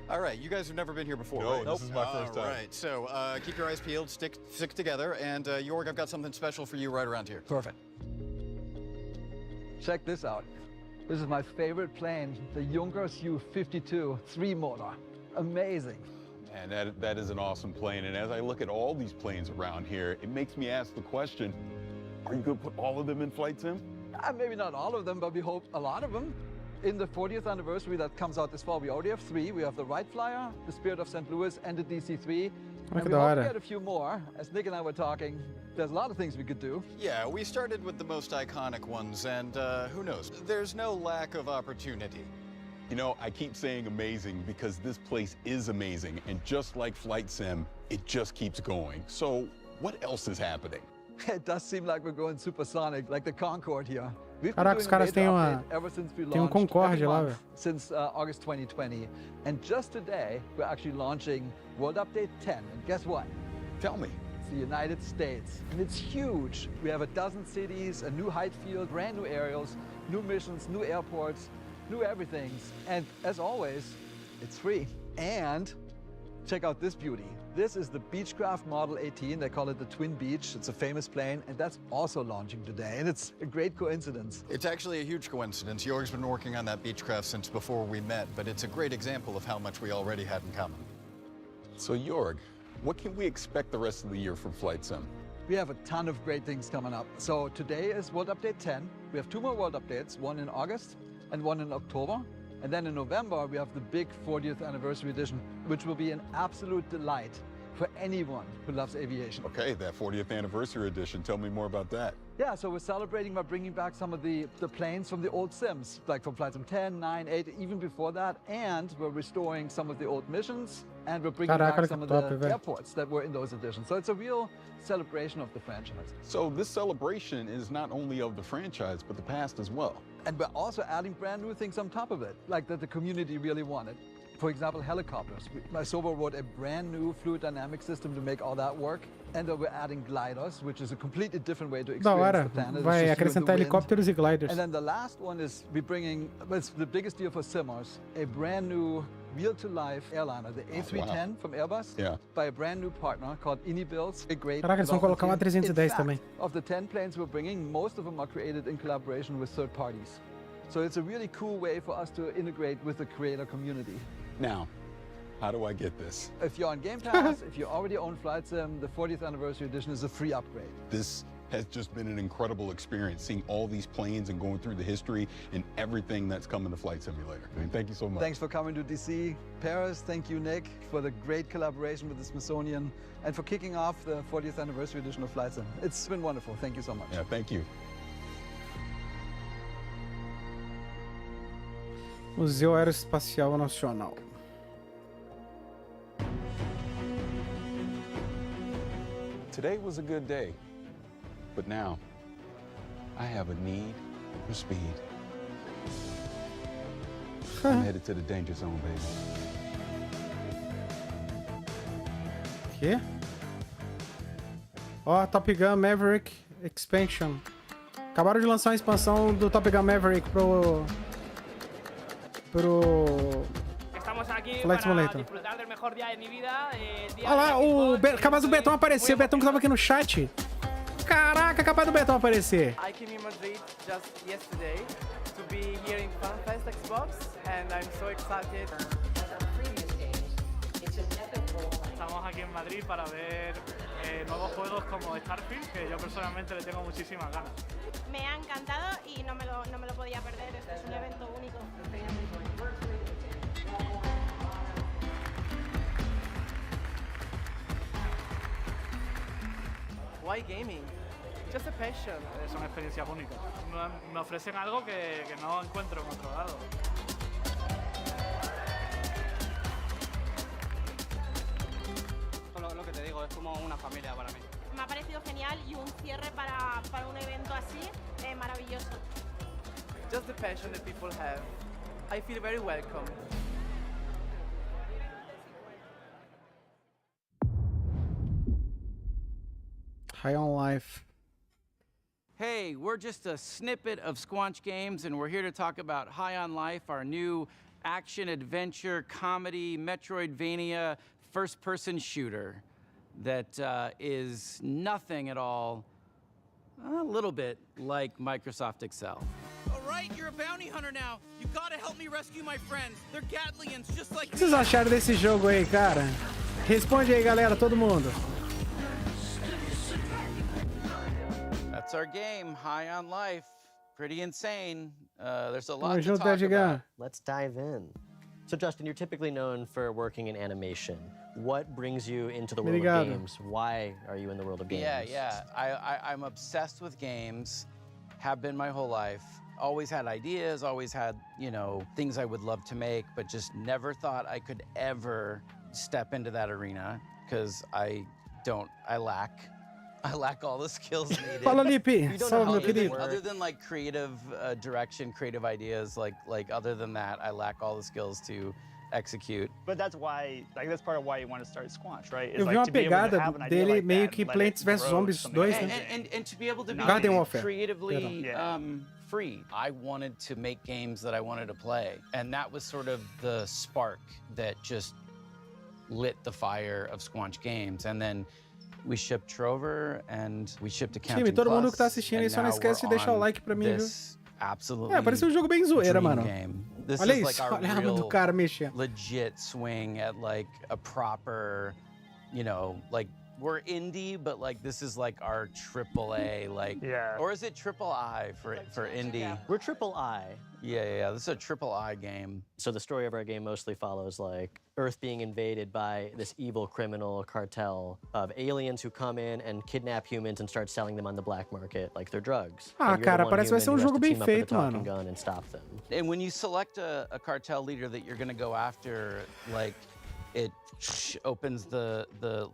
All right, you guys have never been here before, No, right? this is my first time. All right, so keep your eyes peeled, stick together, and Jorg, I've got something special for you right around here. Perfect. Check this out. This is my favorite plane, the Junkers Ju-52 3-motor. Amazing. And that is an awesome plane. And as I look at all these planes around here, it makes me ask the question, are you going to put all of them in Flight Sim? Maybe not all of them, but we hope a lot of them. In the 40th anniversary that comes out this fall, we already have 3. We have the Wright Flyer, the Spirit of St. Louis, and the DC-3. And we hope to get a few more. As Nick and I were talking, there's a lot of things we could do. Yeah, we started with the most iconic ones, and who knows? There's no lack of opportunity. You know, I keep saying amazing because this place is amazing. And just like Flight Sim, it just keeps going. So what else is happening? It does seem like we're going supersonic, like the Concorde here. Caraca, os caras têm Concorde lá, velho. Since August 2020. And just today, we're actually launching World Update 10. And guess what? Tell me. It's the United States. And it's huge. We have 12 cities, a new height field, brand new aerials, new missions, new airports, new everything. And as always, it's free. And check out this beauty. This is the Beechcraft Model 18. They call it the Twin Beech. It's a famous plane, and that's also launching today. And it's a great coincidence. It's actually a huge coincidence. Jorg's been working on that Beechcraft since before we met, but it's a great example of how much we already had in common. So Jorg, what can we expect the rest of the year from Flight Sim? We have a ton of great things coming up. So today is World Update 10. We have 2 more World Updates, one in August and one in October. And then in November, we have the big 40th anniversary edition, which will be an absolute delight for anyone who loves aviation. Okay, that 40th anniversary edition. Tell me more about that. Yeah, so we're celebrating by bringing back some of the planes from the old sims, like from Flight Sim 10, 9, 8, even before that. And we're restoring some of the old missions, and we're bringing back some of the airports that were in those editions. So it's a real celebration of the franchise. So this celebration is not only of the franchise, but the past as well. And we're also adding brand new things on top of it, like that the community really wanted. For example, helicopters. Sobo wrote a brand new fluid dynamic system to make all that work. And then we're adding gliders, which is a completely different way to Da experience hora. the planet. Vai acrescentar helicópteros e gliders. And then the last one is we're bringing, it's the biggest deal for simmers, a brand new real-to-life airliner, the A310 from Airbus, by a brand new partner called Inibuilds. A great Caraca, eles vão colocar uma 310 também. Of the 10 planes we're bringing, most of them are created in collaboration with third parties. So it's a really cool way for us to integrate with the creator community. Now, how do I get this? If you're on Game Pass, if you already own Flight Sim, the 40th Anniversary Edition is a free upgrade. This has just been an incredible experience, seeing all these planes and going through the history and everything that's come in the Flight Simulator. I mean, thank you so much. Thanks for coming to DC. Paris, thank you, Nick, for the great collaboration with the Smithsonian and for kicking off the 40th Anniversary Edition of Flight Sim. It's been wonderful. Thank you so much. Yeah, thank you. Museu Aeroespacial Nacional. Today was a good day, but now I have a need for speed. I'm headed to the danger zone, baby. Quê? Ó, Top Gun Maverick Expansion. Acabaram de lançar uma expansão do Top Gun Maverick pro Flight Simulator. Olha lá, capaz do Betão aparecer. O Betão que tava aqui no chat. Caraca, capaz do Betão aparecer. I came in Madrid just yesterday to be here in FanFest Xbox, and I'm so excited. Estamos aquí en Madrid para ver nuevos juegos como Starfield, que yo personalmente le tengo muchísimas ganas. Me ha encantado y no me lo podía perder. Este es un evento único. Why gaming? Just a passion. Son experiencias únicas. Me ofrecen algo que no encuentro en otro lado. Lo que te digo, es como una familia para mí. Me ha parecido genial y un cierre para un evento así maravilloso. Just the passion that people have. I feel very welcome. High on Life. Hey, we're just a snippet of Squanch Games, and we're here to talk about High on Life, our new action-adventure, comedy, Metroidvania, first-person shooter that is nothing at all, a little bit like Microsoft Excel. All right, you're a bounty hunter now. You gotta help me rescue my friends. They're Gatlians, just like O que vocês acharam desse jogo aí, cara? Responde aí, galera, todo mundo. That's our game, High on Life. Pretty insane. There's a lot to junto, talk Edgar. about. Let's dive in. So Justin, you're typically known for working in animation. What brings you into the world of games? Why are you in the world of games? Yeah. I'm obsessed with games, have been my whole life. Always had ideas, always had, things I would love to make, but just never thought I could ever step into that arena because I lack all the skills needed. Fala, Lipe. Salve, meu querido. Other than like creative direction, creative ideas, like other than that, I lack all the skills to execute. But that's why, that's part of why you want to start Squanch, right? Eu vi uma pegada dele meio que Plants vs Zombies 2, né? And to be able to be Garden Warfare. creatively free. I wanted to make games that I wanted to play. And that was sort of the spark that just lit the fire of Squanch Games. And then we shipped Trover and we shipped Accounting Time, todo Plus, mundo que tá assistindo aí, só não esquece de deixar o like pra mim, viu? Absolutely. Parecia um jogo bem zoeira, mano. This Olha is isso, like our olha a arma do real cara mexendo. legit swing at like a proper, like we're indie, but like this is like our AAA, like, or is it triple I for indie? We're triple I. Yeah. This is a triple I game. So the story of our game mostly follows like Earth being invaded by this evil criminal cartel of aliens who come in and kidnap humans and start selling them on the black market like they're drugs. Ah, cara, parece que vai ser um jogo bem feito, mano. Gun and stop them. And when you select a cartel leader that you're gonna go after, like it opens the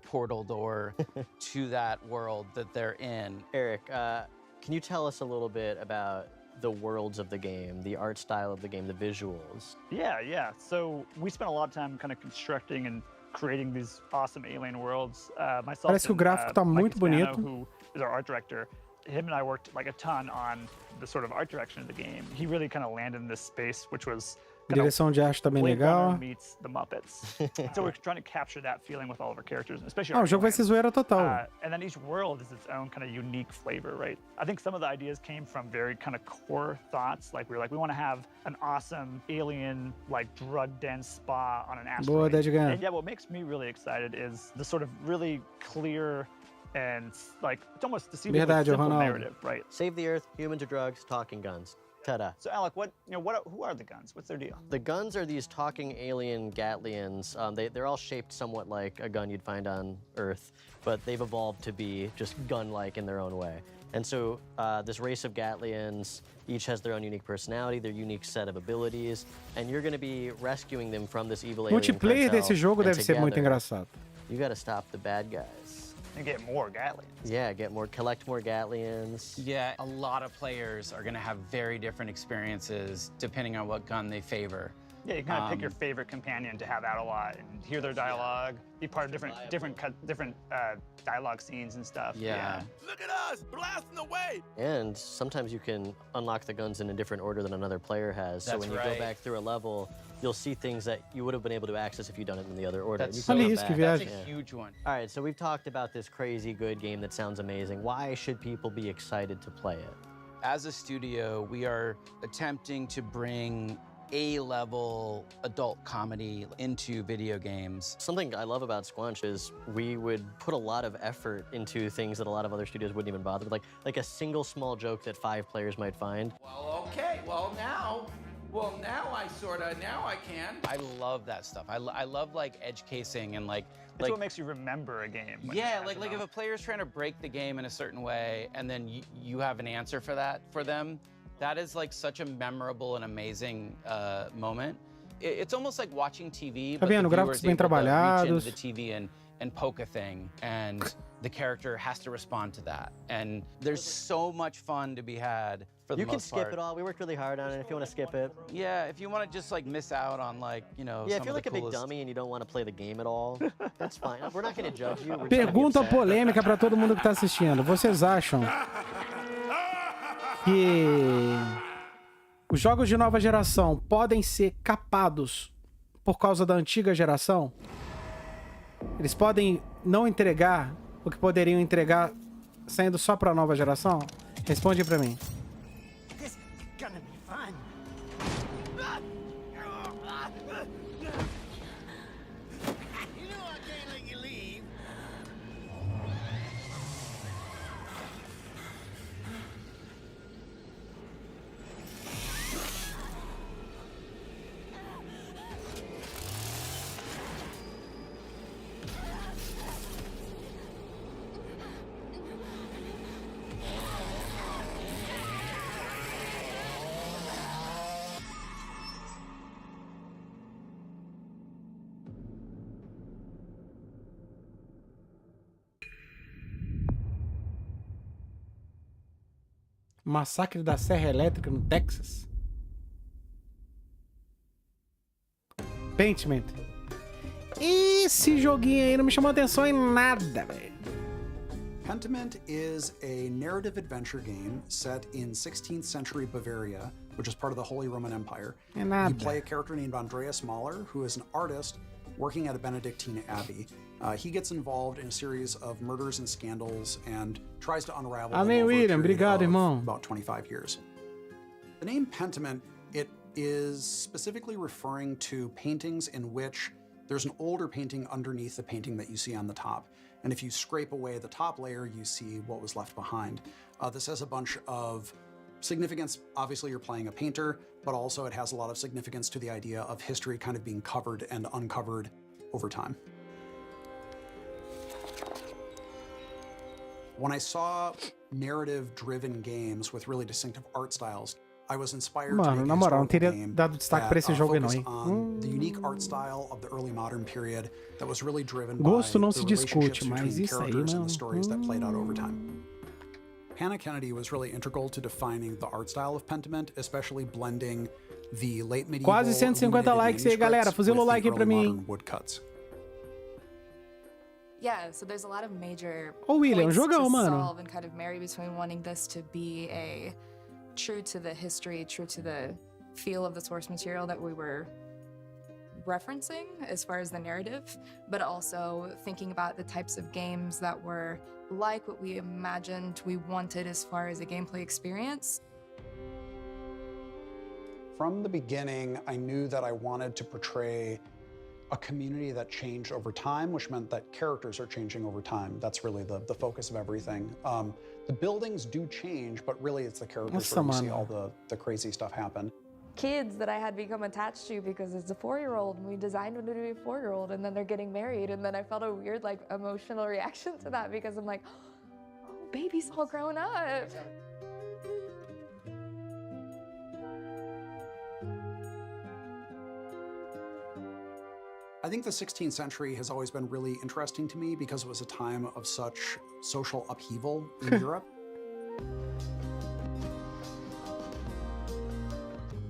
portal door to that world that they're in. Eric, can you tell us a little bit about the worlds of the game, the art style of the game, the visuals? Yeah. So we spent a lot of time kind of constructing and creating these awesome alien worlds. Myself Parece que o gráfico tá muito bonito. Who is our art director, him and I worked like a ton on the sort of art direction of the game. He really kind of landed in this space, which was Direção de arte tá bem legal. Meets the Muppets. So we're trying to capture that feeling with all of our characters, especially. O jogo vai ser zoeira total. And then each world is its own kind of unique flavor, right? I think some of the ideas came from very kind of core thoughts. Like we want to have an awesome alien, like drug-dense spa on an asteroid. Boa, Dead And yeah, what makes me really excited is the sort of really clear and like it's almost deceiving simple narrative, right? Save the Earth, humans or drugs, talking guns. Ta-da. So Alec, who are the guns? What's their deal? The guns are these talking alien Gatlians. They're all shaped somewhat like a gun you'd find on Earth, but they've evolved to be just gun-like in their own way. And so this race of Gatlians each has their own unique personality, their unique set of abilities, and you're going to be rescuing them from this evil O alien multiplayer cartel, desse jogo and deve ser muito together, engraçado. You got to stop the bad guys. And get more Gatlians. Yeah, collect more Gatlians. Yeah, a lot of players are going to have very different experiences depending on what gun they favor. Yeah, you kind of pick your favorite companion to have out a lot and hear their dialogue, be part of different dialogue scenes and stuff. Yeah. Look at us, blasting away! And sometimes you can unlock the guns in a different order than another player has. So when you go back through a level, you'll see things that you would have been able to access if you'd done it in the other order. That's That's a huge one. All right, so we've talked about this crazy good game that sounds amazing. Why should people be excited to play it? As a studio, we are attempting to bring A-level adult comedy into video games. Something I love about Squanch is we would put a lot of effort into things that a lot of other studios wouldn't even bother with, like a single small joke that 5 players might find. Well, okay, now I can. I love that stuff. I love like edge casing and It's what makes you remember a game. Yeah, like if a player's trying to break the game in a certain way and then you have an answer for that for them, that is like such a memorable and amazing moment. It's almost like watching TV, but the viewer is able to reach into the TV and poke a thing, and the character has to respond to that. And there's so much fun to be had for the most part. You can skip it all. We worked really hard on it if you want to skip it. Yeah, if you want to just like miss out on Yeah, if you're like a big dummy and you don't want to play the game at all, that's fine. We're not going to judge you. Pergunta polêmica para todo mundo que tá assistindo. Vocês acham que os jogos de nova geração podem ser capados por causa da antiga geração? Eles podem não entregar o que poderiam entregar saindo só para a nova geração? Responde para mim. This is gonna be fun. You know I can't let you leave. Massacre da Serra Elétrica no Texas. Pentiment. Esse joguinho aí não me chamou atenção em nada, velho. Pentiment is a narrative adventure game set in 16th century Bavaria, which is part of the Holy Roman Empire. You play a character named Andreas Mahler, who is an artist working at a Benedictine abbey. He gets involved in a series of murders and scandals and tries to unravel them over a period of about 25 years. The name Pentiment, it is specifically referring to paintings in which there's an older painting underneath the painting that you see on the top. And if you scrape away the top layer, you see what was left behind. This has a bunch of significance. Obviously, you're playing a painter, but also it has a lot of significance to the idea of history kind of being covered and uncovered over time. When I saw narrative-driven games with really distinctive art styles, I was inspired to make na moral, não teria dado destaque para esse jogo não, hein? The unique art style of the early modern period that was really driven Gosto by não the se discute, relationships mas between isso aí, characters and mano. the stories that played out over time. Hannah Kennedy was really integral to defining the art style of Pentiment, especially blending the late medieval Quase 150 likes aí, galera. Fuzila o like aí pra mim. Woodcuts. Yeah, so there's a lot of major Ô, William, points jogão, to mano. solve and kind of marry between wanting this to be a true to the history, true to the feel of the source material that we were referencing as far as the narrative, but also thinking about the types of games that were like what we imagined we wanted as far as a gameplay experience. From the beginning, I knew that I wanted to portray a community that changed over time, which meant that characters are changing over time. That's really the focus of everything. The buildings do change, but really it's the characters where we see all the crazy stuff happen. Kids that I had become attached to because it's a 4-year-old and we designed them to be a 4-year-old and then they're getting married and then I felt a weird like emotional reaction to that because I'm like, oh, baby's all grown up. I think the 16th century has always been really interesting to me because it was a time of such social upheaval in Europe.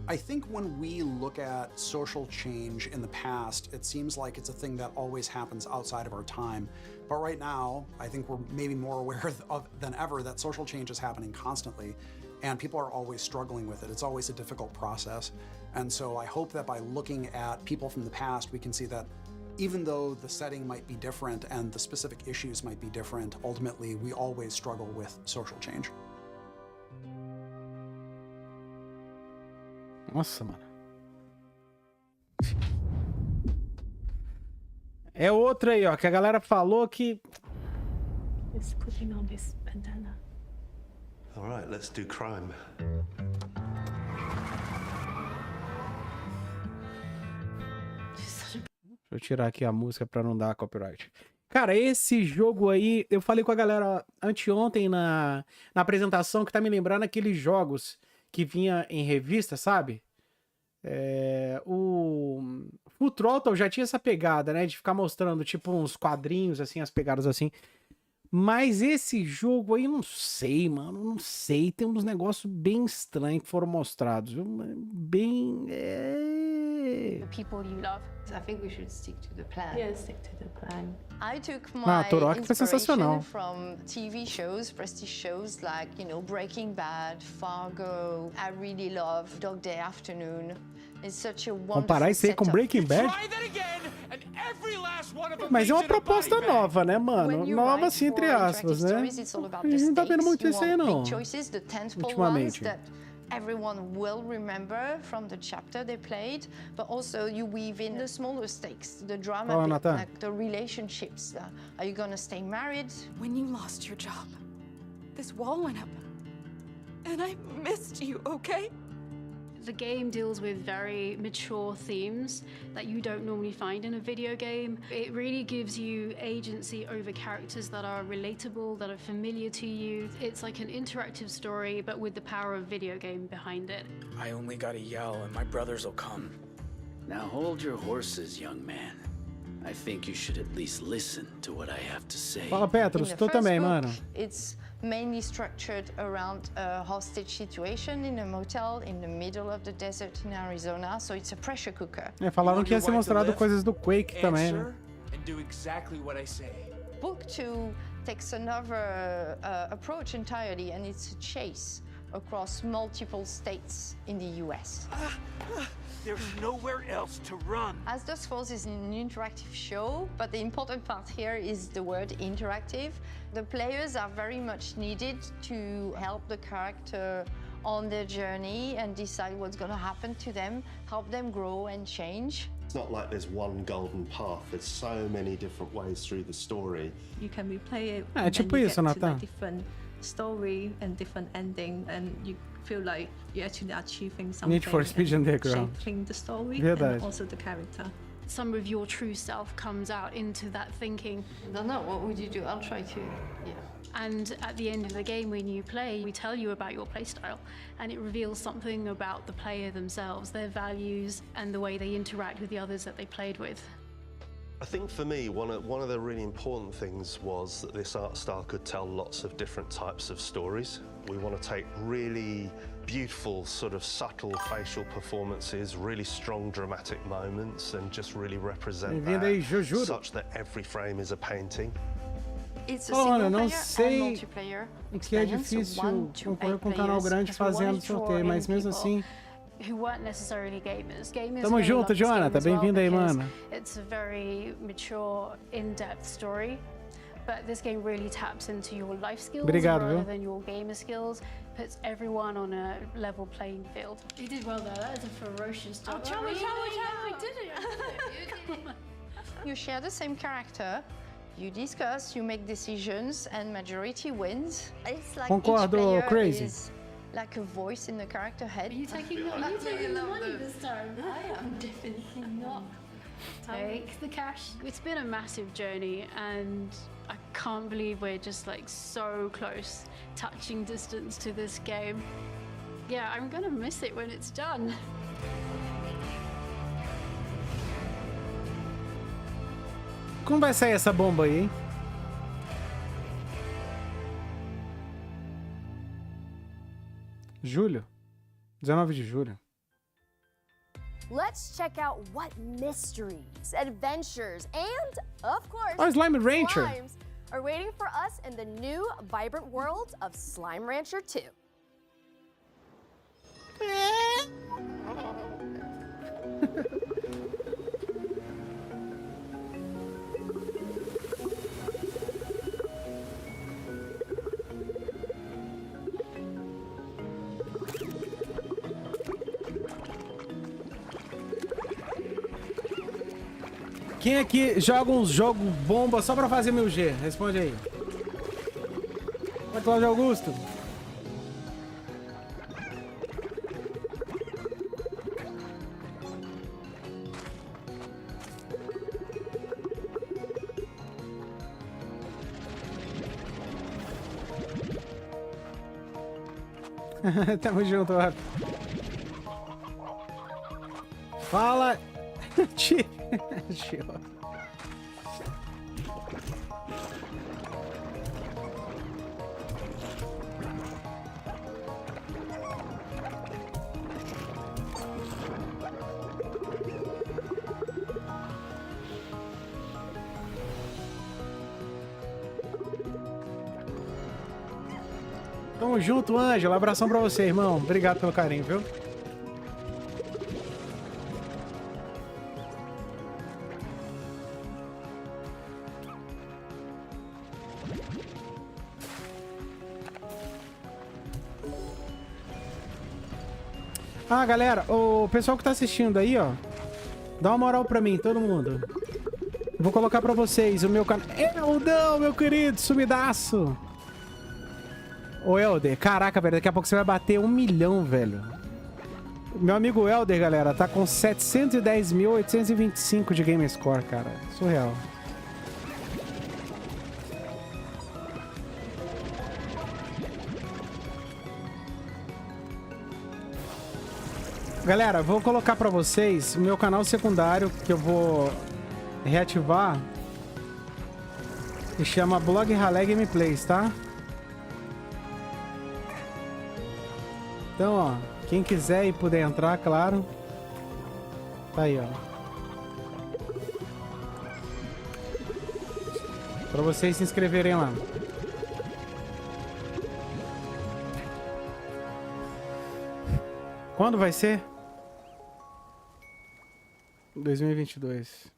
I think when we look at social change in the past, it seems like it's a thing that always happens outside of our time. But right now, I think we're maybe more aware than ever that social change is happening constantly, and people are always struggling with it. It's always a difficult process. And so I hope that by looking at people from the past, we can see that even though the setting might be different and the specific issues might be different, ultimately, we always struggle with social change. Nossa, mano. É outra aí, ó, que a galera falou que... Just putting on this bandana. All right, let's do crime. Deixa eu tirar aqui a música pra não dar copyright. Cara, esse jogo aí, eu falei com a galera anteontem na apresentação que tá me lembrando aqueles jogos que vinha em revista, sabe? O Full Throttle já tinha essa pegada, né? De ficar mostrando, tipo, uns quadrinhos, assim, as pegadas assim. Mas esse jogo aí, não sei, mano. Não sei. Tem uns negócios bem estranhos que foram mostrados, viu? Bem... The people you love. I think we should stick to the plan. Yeah, stick to the plan. I took my Turok foi sensacional. from TV shows, prestige shows like, you know, Breaking Bad, Fargo. I really love Dog Day Afternoon. It's such a wonderful Comparar isso aí com Breaking Bad? Mas é uma proposta nova, né, mano? Nova, assim, entre aspas, né? A gente não tá vendo muito isso aí, não. Ultimamente. Everyone will remember from the chapter they played, but also you weave in the smaller stakes, the drama, like the relationships. Are you gonna stay married? When you lost your job, this wall went up and I missed you, okay? The game deals with very mature themes that you don't normally find in a video game. It really gives you agency over characters that are relatable, that are familiar to you. It's like an interactive story, but with the power of video game behind it. I only gotta yell and my brothers will come. Now hold your horses, young man. I think you should at least listen to what I have to say. Fala, Petros, tu também, mano. It's mainly structured around a hostage situation in a motel in the middle of the desert in Arizona, so it's a pressure cooker. Falaram que ia ser mostrado coisas do Quake também, né? And do exactly what I say. Book 2 takes another approach entirely, and it's a chase across multiple states in the US. There's nowhere else to run. As Dusk Falls is an interactive show, but the important part here is the word interactive. The players are very much needed to help the character on their journey and decide what's going to happen to them, help them grow and change. It's not like there's one golden path. There's so many different ways through the story. You can replay it. Tipo isso, Nathan. Different story and different ending, and you feel like you're actually achieving something. Need for Speed Underground. Shaping the story Verdade. and also the character. Some of your true self comes out into that thinking. I don't know, what would you do? I'll try to, yeah. And at the end of the game, when you play, we tell you about your playstyle, and it reveals something about the player themselves, their values, and the way they interact with the others that they played with. I think for me, one of the really important things was that this art style could tell lots of different types of stories. We want to take really beautiful, sort of subtle facial performances, really strong dramatic moments, and just really represent that such that every frame is a painting. It's a single não player sei and multiplayer o que é difícil concorrer com um canal grande fazendo sorteio, mas mesmo assim... Who weren't necessarily gamers. Tamo junto, Jonathan. Bem-vindo aí, mano. It's a very mature, in-depth story, but this game really taps into your life skills rather than your gamer skills. Puts everyone on a level playing field. You did well there. That is a ferocious job. Oh, I did it. You share the same character. You discuss, you make decisions, and majority wins. It's like Concordo, each player Crazy. is like a voice in the character head. Are you taking the money this time? I am definitely not. Take the cash. It's been a massive journey, and I can't believe we're just like so close, touching distance to this game. Yeah, I'm gonna miss it when it's done. Como vai sair essa bomba aí, hein? Julho. 19 de julho. Let's check out what mysteries, adventures, and, of course, Slime Rancher slimes are waiting for us in the new, vibrant world of Slime Rancher 2. Quem aqui joga uns jogos bomba só pra fazer 1000G? Responde aí. Oi, Cláudio Augusto. Tamo junto, Rafa. Fala. Tio. Tamo junto, Ângelo. Abração pra você, irmão. Obrigado pelo carinho, viu? Ah, galera, o pessoal que tá assistindo aí, ó, dá uma moral pra mim, todo mundo. Vou colocar pra vocês o meu canal. Eldão, meu querido, sumidaço. Ô, Elder, caraca, velho, daqui a pouco você vai bater 1 milhão, velho. Meu amigo Elder, galera, tá com 710.825 de game score, cara. Surreal. Galera, vou colocar pra vocês o meu canal secundário que eu vou reativar. Que chama blograle Gameplays, tá? Então, ó, quem quiser e puder entrar, claro. Tá aí, ó. Pra vocês se inscreverem lá. Quando vai ser? 2022.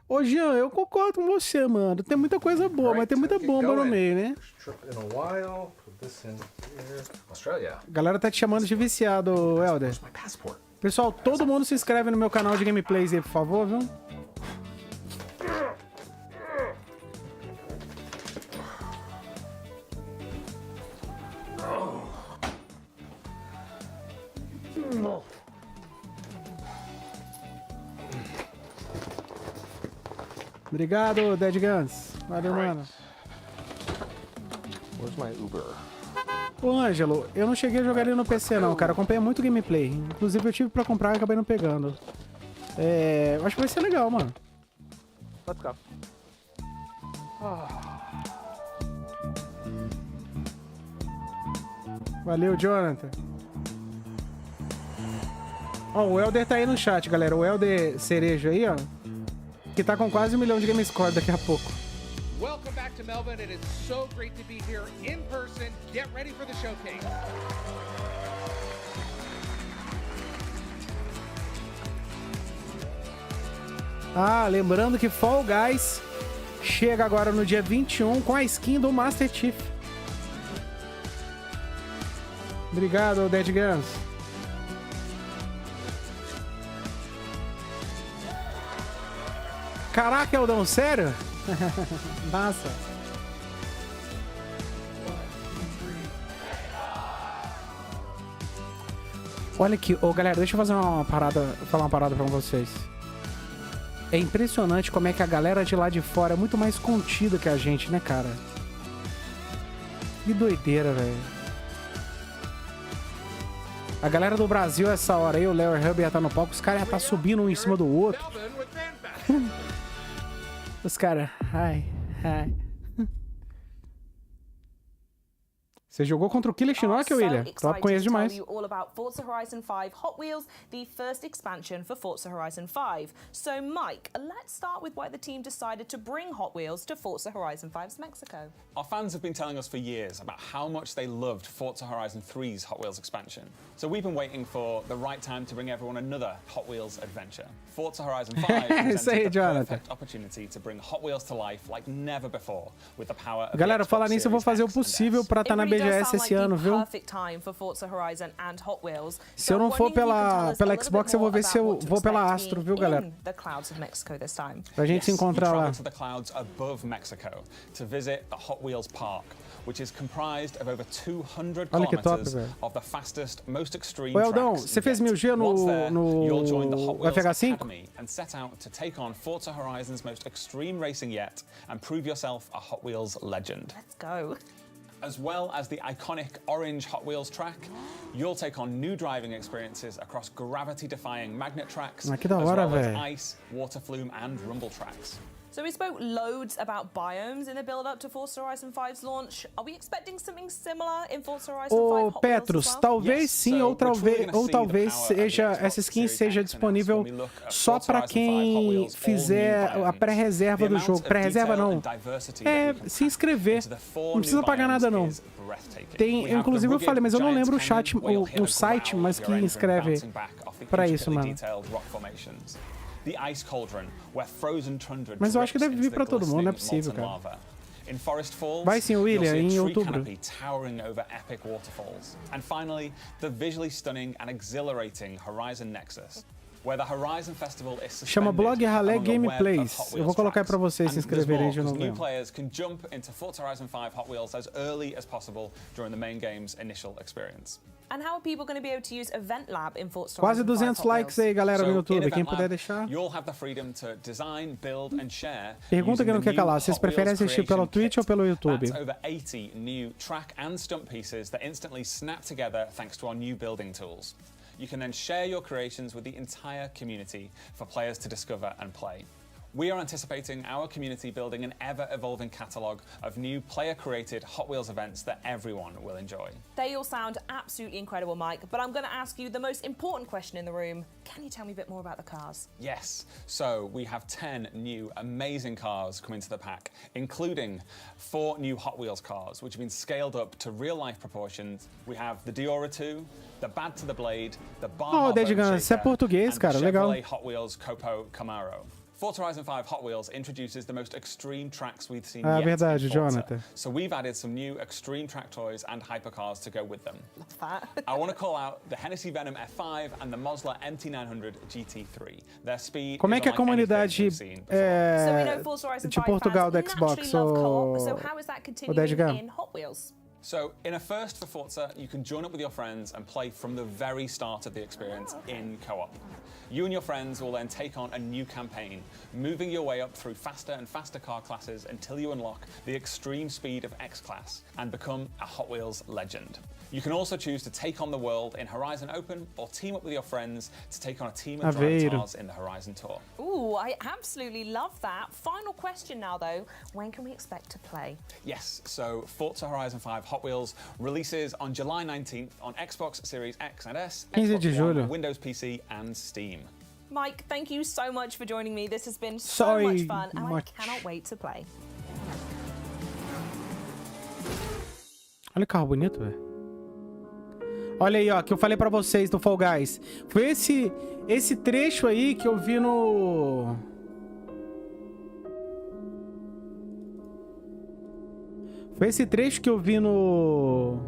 Ô, Jean, eu concordo com você, mano. Tem muita coisa boa, mas tem muita bomba no meio, né? A galera tá te chamando de viciado, Helder. Pessoal, todo mundo se inscreve no meu canal de gameplays aí, por favor, viu? Obrigado, Dead Guns. Valeu, mano. Where's my Uber? Ô, Ângelo, eu não cheguei a jogar ele no PC, não, cara. Eu acompanhei muito gameplay. Inclusive, eu tive pra comprar e acabei não pegando. Eu acho que vai ser legal, mano. Let's go. Valeu, Jonathan. Ó, o Helder tá aí no chat, galera. O Helder Cereja aí, ó. Que tá com quase 1 milhão de game score daqui a pouco. Welcome back to Melbourne. It is so great to be here in person. Get ready for the showcase. Ah, lembrando que Fall Guys chega agora no dia 21 com a skin do Master Chief. Obrigado, Dead Guns. Caraca, Eldão, sério? Massa. Olha aqui, galera, deixa eu fazer falar uma parada pra vocês. É impressionante como é que a galera de lá de fora é muito mais contida que a gente, né, cara? Que doideira, velho. A galera do Brasil, essa hora aí, o Léo e o Hub ia estar no palco, os caras iam estar subindo um em cima do outro. Os caras... Ai. Você jogou contra o Killer Shinnok, William? Top, conheço demais. You all about Forza Horizon 5 Hot Wheels, the first expansion for Forza Horizon 5. So, Mike, let's start with why the team decided to bring Hot Wheels to Forza Horizon 5's Mexico. Our fans have been telling us for years about how much they loved Forza Horizon 3's Hot Wheels expansion. So we've been waiting for the right time to bring everyone another Hot Wheels adventure. Forza Horizon 5 presented the perfect opportunity to bring Hot Wheels to life like never before with the power of Galera, falar nisso, eu vou fazer o possível pra estar na BGS esse ano, viu? Se eu não for pela Xbox, eu vou ver se eu vou pela Astro, viu, galera? Pra gente se encontrar lá. Which is comprised of over 200 Olha que top, kilometers of the fastest, most extreme Ô, Eldão, tracks você fez 1000G no FH5? and set out to take on Forza Horizon's most extreme racing yet and prove yourself a Hot Wheels legend. Let's go. As well as the iconic orange Hot Wheels track, you'll take on new driving experiences across gravity-defying magnet tracks, que da as hora, well as véio. ice, water flume and rumble tracks. So we spoke loads about biomes in the build-up to Forza Horizon 5's launch. Are we expecting something similar in Forza Horizon 5 Ô, Hot Petrus, Wheels as well? talvez sim, ou talvez seja essa skin seja disponível só para quem fizer a pré-reserva do jogo. Pré-reserva não. Se inscrever. Não precisa pagar nada não. Tem, inclusive eu falei, mas eu não lembro o site, mas que inscreve para isso, mano. Mas eu acho que deve vir pra todo mundo, não é possível, cara. Vai sim, William, em outubro. And finally, the visually stunning and exhilarating Horizon Nexus. Where the Horizon Festival is Chama Blog Rale Gameplays. Eu vou colocar para vocês se inscreverem de novo. New players can jump into Forza Horizon 5 Hot Wheels as early as possible during the main game's initial experience. And how are people going to be able to use Event Lab in Forza Quase Horizon 5 200 Hot likes Wheels? aí, galera, no So, YouTube. in Quem Event puder Lab, deixar. You'll have the freedom to design, build and share. Pergunta que não quer calar. Vocês preferem assistir pela Twitch ou pelo YouTube? That's over 80 new track and stunt pieces that instantly snap together thanks to our new building tools. You can then share your creations with the entire community for players to discover and play. We are anticipating our community building an ever-evolving catalogue of new player-created Hot Wheels events that everyone will enjoy. They all sound absolutely incredible, Mike, but I'm going to ask you the most important question in the room. Can you tell me a bit more about the cars? Yes, so we have 10 new amazing cars coming to the pack, including 4 new Hot Wheels cars, which have been scaled up to real-life proportions. We have the Diora 2, the Bad to the Blade, the Baja Dead Guns, você é português, cara, legal. Chevrolet Hot Wheels Copo Camaro. Forza Horizon 5 Hot Wheels introduces the most extreme tracks we've seen yet verdade, in Forza. Jonathan. So we've added some new extreme track toys and hypercars to go with them. Love that. I want to call out the Hennessy Venom F5 and the Mosler MT900 GT3. Their speed Como é is que a unlike comunidade anything we've seen before. de Portugal do Xbox, so how is that Dead continuing Gun? in Hot Wheels? So, in a first for Forza, you can join up with your friends and play from the very start of the experience in co-op. You and your friends will then take on a new campaign, moving your way up through faster and faster car classes until you unlock the extreme speed of X-Class and become a Hot Wheels legend. You can also choose to take on the world in Horizon Open or team up with your friends to take on a team of driver cars in the Horizon Tour. Ooh, I absolutely love that. Final question now, though. When can we expect to play? Yes, so Forza Horizon 5 Hot Wheels releases on July 19th on Xbox Series X and S, 15 de julho. One, Windows PC, and Steam. Mike, thank you so much for joining me. This has been so much fun, and I cannot wait to play. Olha o carro bonito, velho. Olha aí, ó, que eu falei pra vocês do Fall Guys. Foi esse trecho aí que eu vi no... Foi esse trecho que eu vi no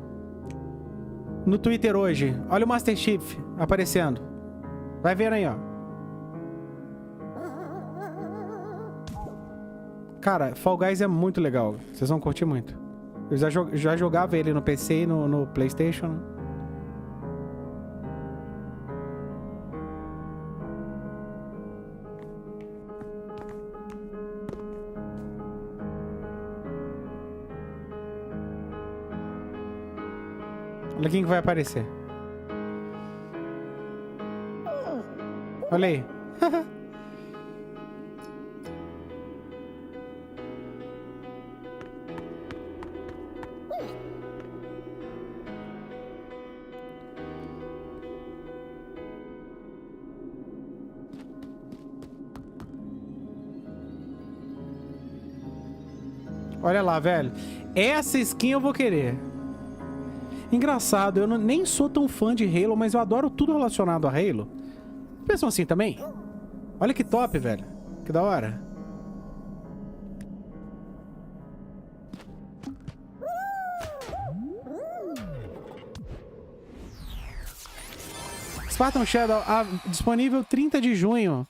Twitter hoje. Olha o Master Chief aparecendo. Vai vendo aí, ó. Cara, Fall Guys é muito legal. Vocês vão curtir muito. Eu já jogava ele no PC e no PlayStation. Olha quem que vai aparecer. Olha aí. Olha lá, velho. Essa skin eu vou querer. Engraçado, eu nem sou tão fã de Halo, mas eu adoro tudo relacionado a Halo. Pensam assim também? Olha que top, velho. Que da hora. Spartan Shadow, disponível 30 de junho.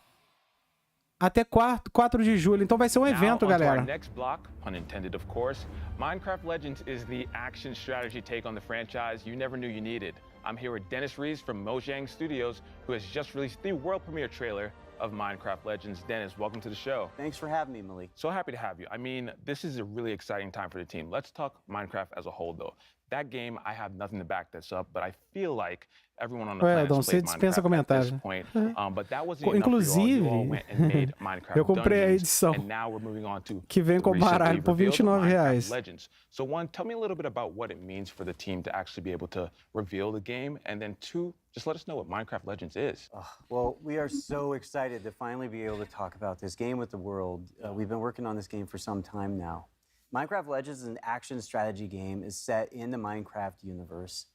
Até 4 de julho, então vai ser um evento, galera. Next block, pun intended, of course. Minecraft Legends is the action strategy take on the franchise you never knew you needed. I'm here with Dennis Rees from Mojang Studios, who has just released the world premiere trailer of Minecraft Legends. Dennis, welcome to the show. Thanks for having me, Malik. So happy to have you. I mean, this is a really exciting time for the team. Let's talk Minecraft as a whole, though. That game, I have nothing to back this up, but I feel like everyone on the planet played Minecraft at this point. But that wasn't enough for you all. You all went and made Minecraft eu comprei a edição and now we're moving on to que vem com o baralho por R$29. Legends. So one, tell me a little bit about what it means for the team to actually be able to reveal the game, and then two, just let us know what Minecraft Legends is. Well, we are so excited to finally be able to talk about this game with the world. We've been working on this game for some time now. Minecraft Legends is an action strategy game is set in the Minecraft universe.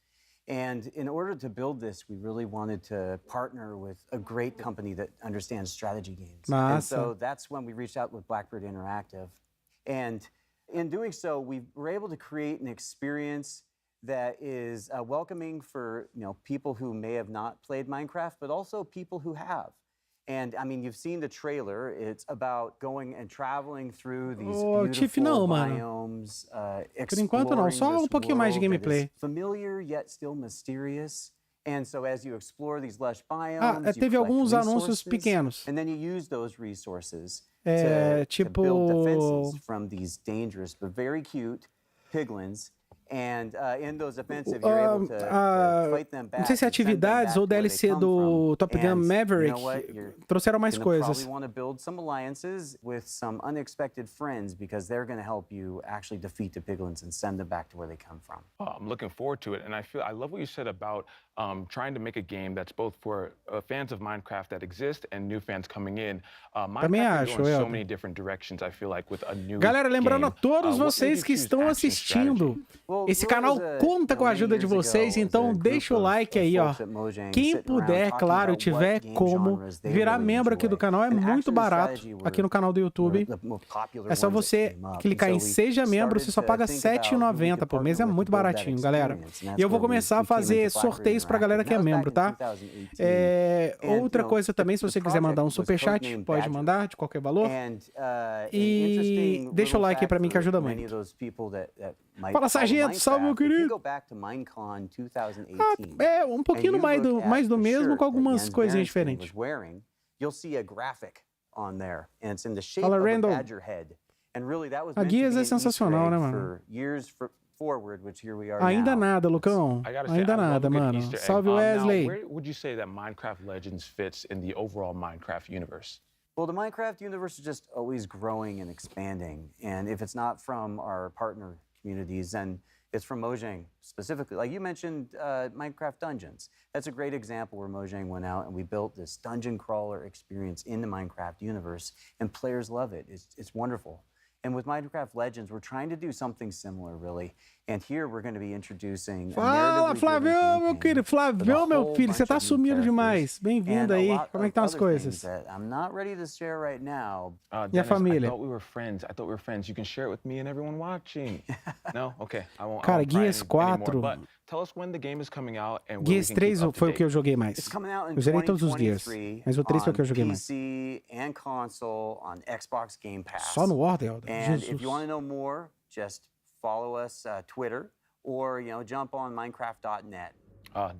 And in order to build this, we really wanted to partner with a great company that understands strategy games. And so that's when we reached out with Blackbird Interactive. And in doing so, we were able to create an experience that is welcoming for people who may have not played Minecraft, but also people who have. And I mean, you've seen the trailer. It's about going and traveling through these beautiful biomes, Por enquanto não, só pouquinho mais de gameplay. Familiar yet still mysterious. And so as you explore these lush biomes, teve alguns anúncios pequenos. And then you use those resources to build defenses from these dangerous but very cute piglins. And in those offensive, you're able to fight them back. Não sei se é atividades ou DLC do Top Gun Maverick trouxeram mais coisas. You want to build some alliances with some unexpected friends because they're going to help you actually defeat the piglins and send them back to where they come from. I'm looking forward to it, and I love what you said about trying to make a game that's both for fans of Minecraft that exist and new fans coming in. Minecraft is going so many different directions. I feel like with a new Galera, lembrando a todos vocês que estão assistindo, esse canal conta com a ajuda de vocês, então deixa o like aí, ó. Quem puder, claro, tiver como virar membro aqui do canal, é muito barato aqui no canal do YouTube. É só você clicar em Seja Membro, você só paga R$ 7,90 por mês, é muito baratinho, galera. E eu vou começar a fazer sorteios pra galera que é membro, tá? Outra coisa também, se você quiser mandar um superchat, pode mandar de qualquer valor. E deixa o like aí pra mim que ajuda muito. Fala, Sargento! Neto, salve, meu querido. Um pouquinho mais do mesmo, com algumas coisinhas diferentes. Fala, Randall. A Guias é sensacional, né, mano? Ainda nada, Lucão. Ainda nada, mano. Salve, Wesley. Where would you say that Minecraft Legends fits in the overall Minecraft universe? Well, the Minecraft universe is just always growing and expanding. And if it's not from our partner communities, then it's from Mojang specifically. Like you mentioned, Minecraft Dungeons. That's a great example where Mojang went out and we built this dungeon crawler experience in the Minecraft universe, and players love it. It's wonderful. And with Minecraft Legends, we're trying to do something similar, really. And here we're going to be introducing. Fala, Flavião, meu querido. Flavião, meu filho, você tá sumido demais. Bem-vindo aí. Como é que estão as coisas? I'm not ready to share right now. E a família? I thought we were friends. You can share it with me and everyone watching. No? Okay. I won't. Cara, Guias 4. But tell us when the game is coming out and Guias 3 foi o que eu joguei mais. Eu zerei todos os Guias, mas o 3 foi o que eu joguei mais. PC and console on Xbox Game Pass. Só no Order, And if you want to know more, just follow us Twitter or jump on Minecraft.net.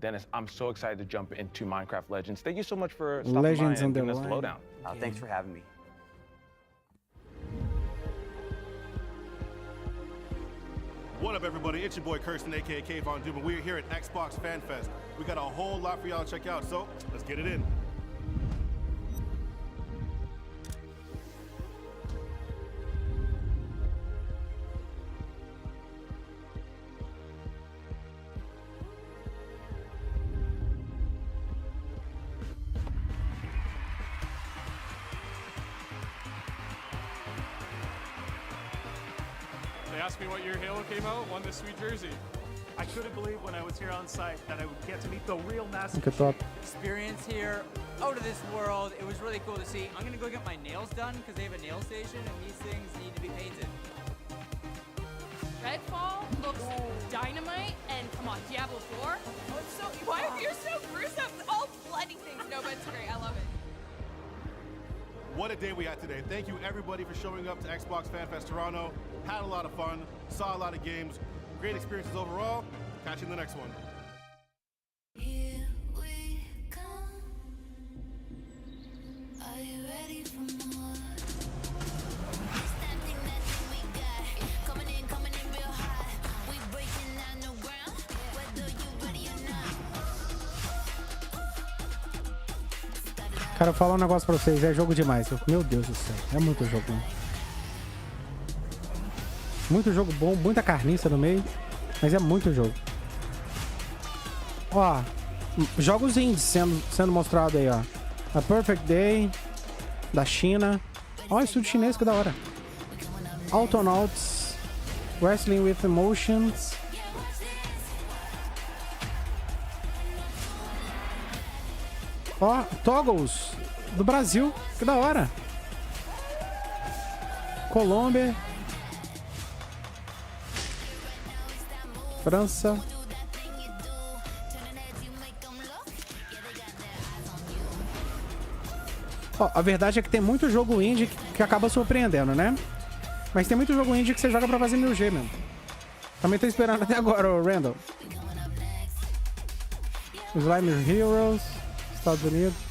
Dennis, I'm so excited to jump into Minecraft Legends. Thank you so much for stopping by and giving us the lowdown. Thanks for having me. What up, everybody? It's your boy Kirsten, aka Kayvon Dubin. We're here at Xbox Fan Fest. We got a whole lot for y'all to check out, so let's get it in. They asked me what year Halo came out, won this sweet jersey. I couldn't believe when I was here on site that I would get to meet the real master. Que top. Experience here, out of this world. It was really cool to see. I'm gonna go get my nails done because they have a nail station and these things need to be painted. Redfall looks dynamite, and come on, Diablo 4. Oh, it's so. Why are you so gruesome? All bloody things. No, but it's great. I love it. What a day we had today. Thank you everybody for showing up to Xbox Fan Fest Toronto. Had a lot of fun, saw a lot of games, great experiences overall. Catch you in the next one. Here we come. Are you ready for more? It's that thing we got. Coming in real hot. We breaking down the ground, whether you ready or not. Cara, eu vou falar um negócio pra vocês, é jogo demais. Meu Deus do céu, é muito jogo bom. Muito jogo bom, muita carniça no meio, mas é muito jogo. Ó, jogos indies sendo mostrado aí, ó. A Perfect Day, da China. Ó, estúdio chinês, que da hora. Autonauts, Wrestling with Emotions. Ó, Toggles, do Brasil, que da hora. Colômbia. França. Ó, a verdade é que tem muito jogo indie que acaba surpreendendo, né? Mas tem muito jogo indie que você joga pra fazer 1000G mesmo. Também tô esperando até agora, o Randall. Slime Heroes, Estados Unidos.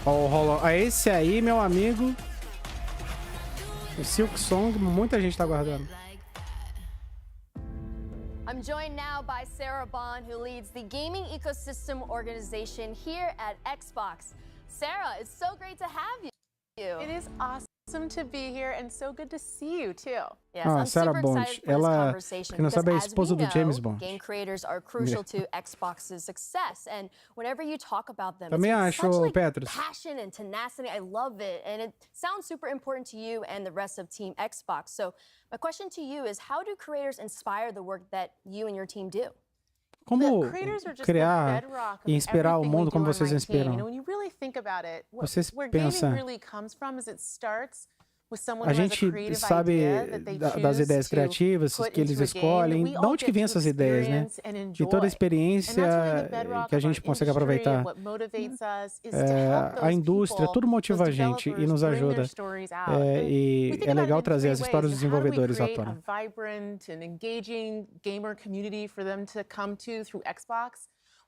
Ó, esse aí, meu amigo. O Silk Song, muita gente tá aguardando. I'm joined now by Sarah Bond, who leads the gaming ecosystem organization here at Xbox. Sarah, it's so great to have you. It is awesome to be here and so good to see you too. Yes, I'm Sarah super Bond, excited for this ela, conversation que não sabe, é a because, as esposa we do James know, Bond. game creators are crucial to Xbox's success, and whenever you talk about them, Também it's acho, such like Petrus. passion and tenacity. I love it, and it sounds super important to you and the rest of Team Xbox. So my question to you is, how do creators inspire the work that you and your team do? Como criar e inspirar o mundo como vocês inspiram? When you really think about it, Vocês where gaming pensam, really comes from is it starts A gente sabe das ideias criativas que eles escolhem, de onde que vem essas ideias, né? De toda a experiência que a gente consegue aproveitar. A indústria, tudo motiva a gente e nos ajuda. E é legal trazer as histórias dos desenvolvedores à tona.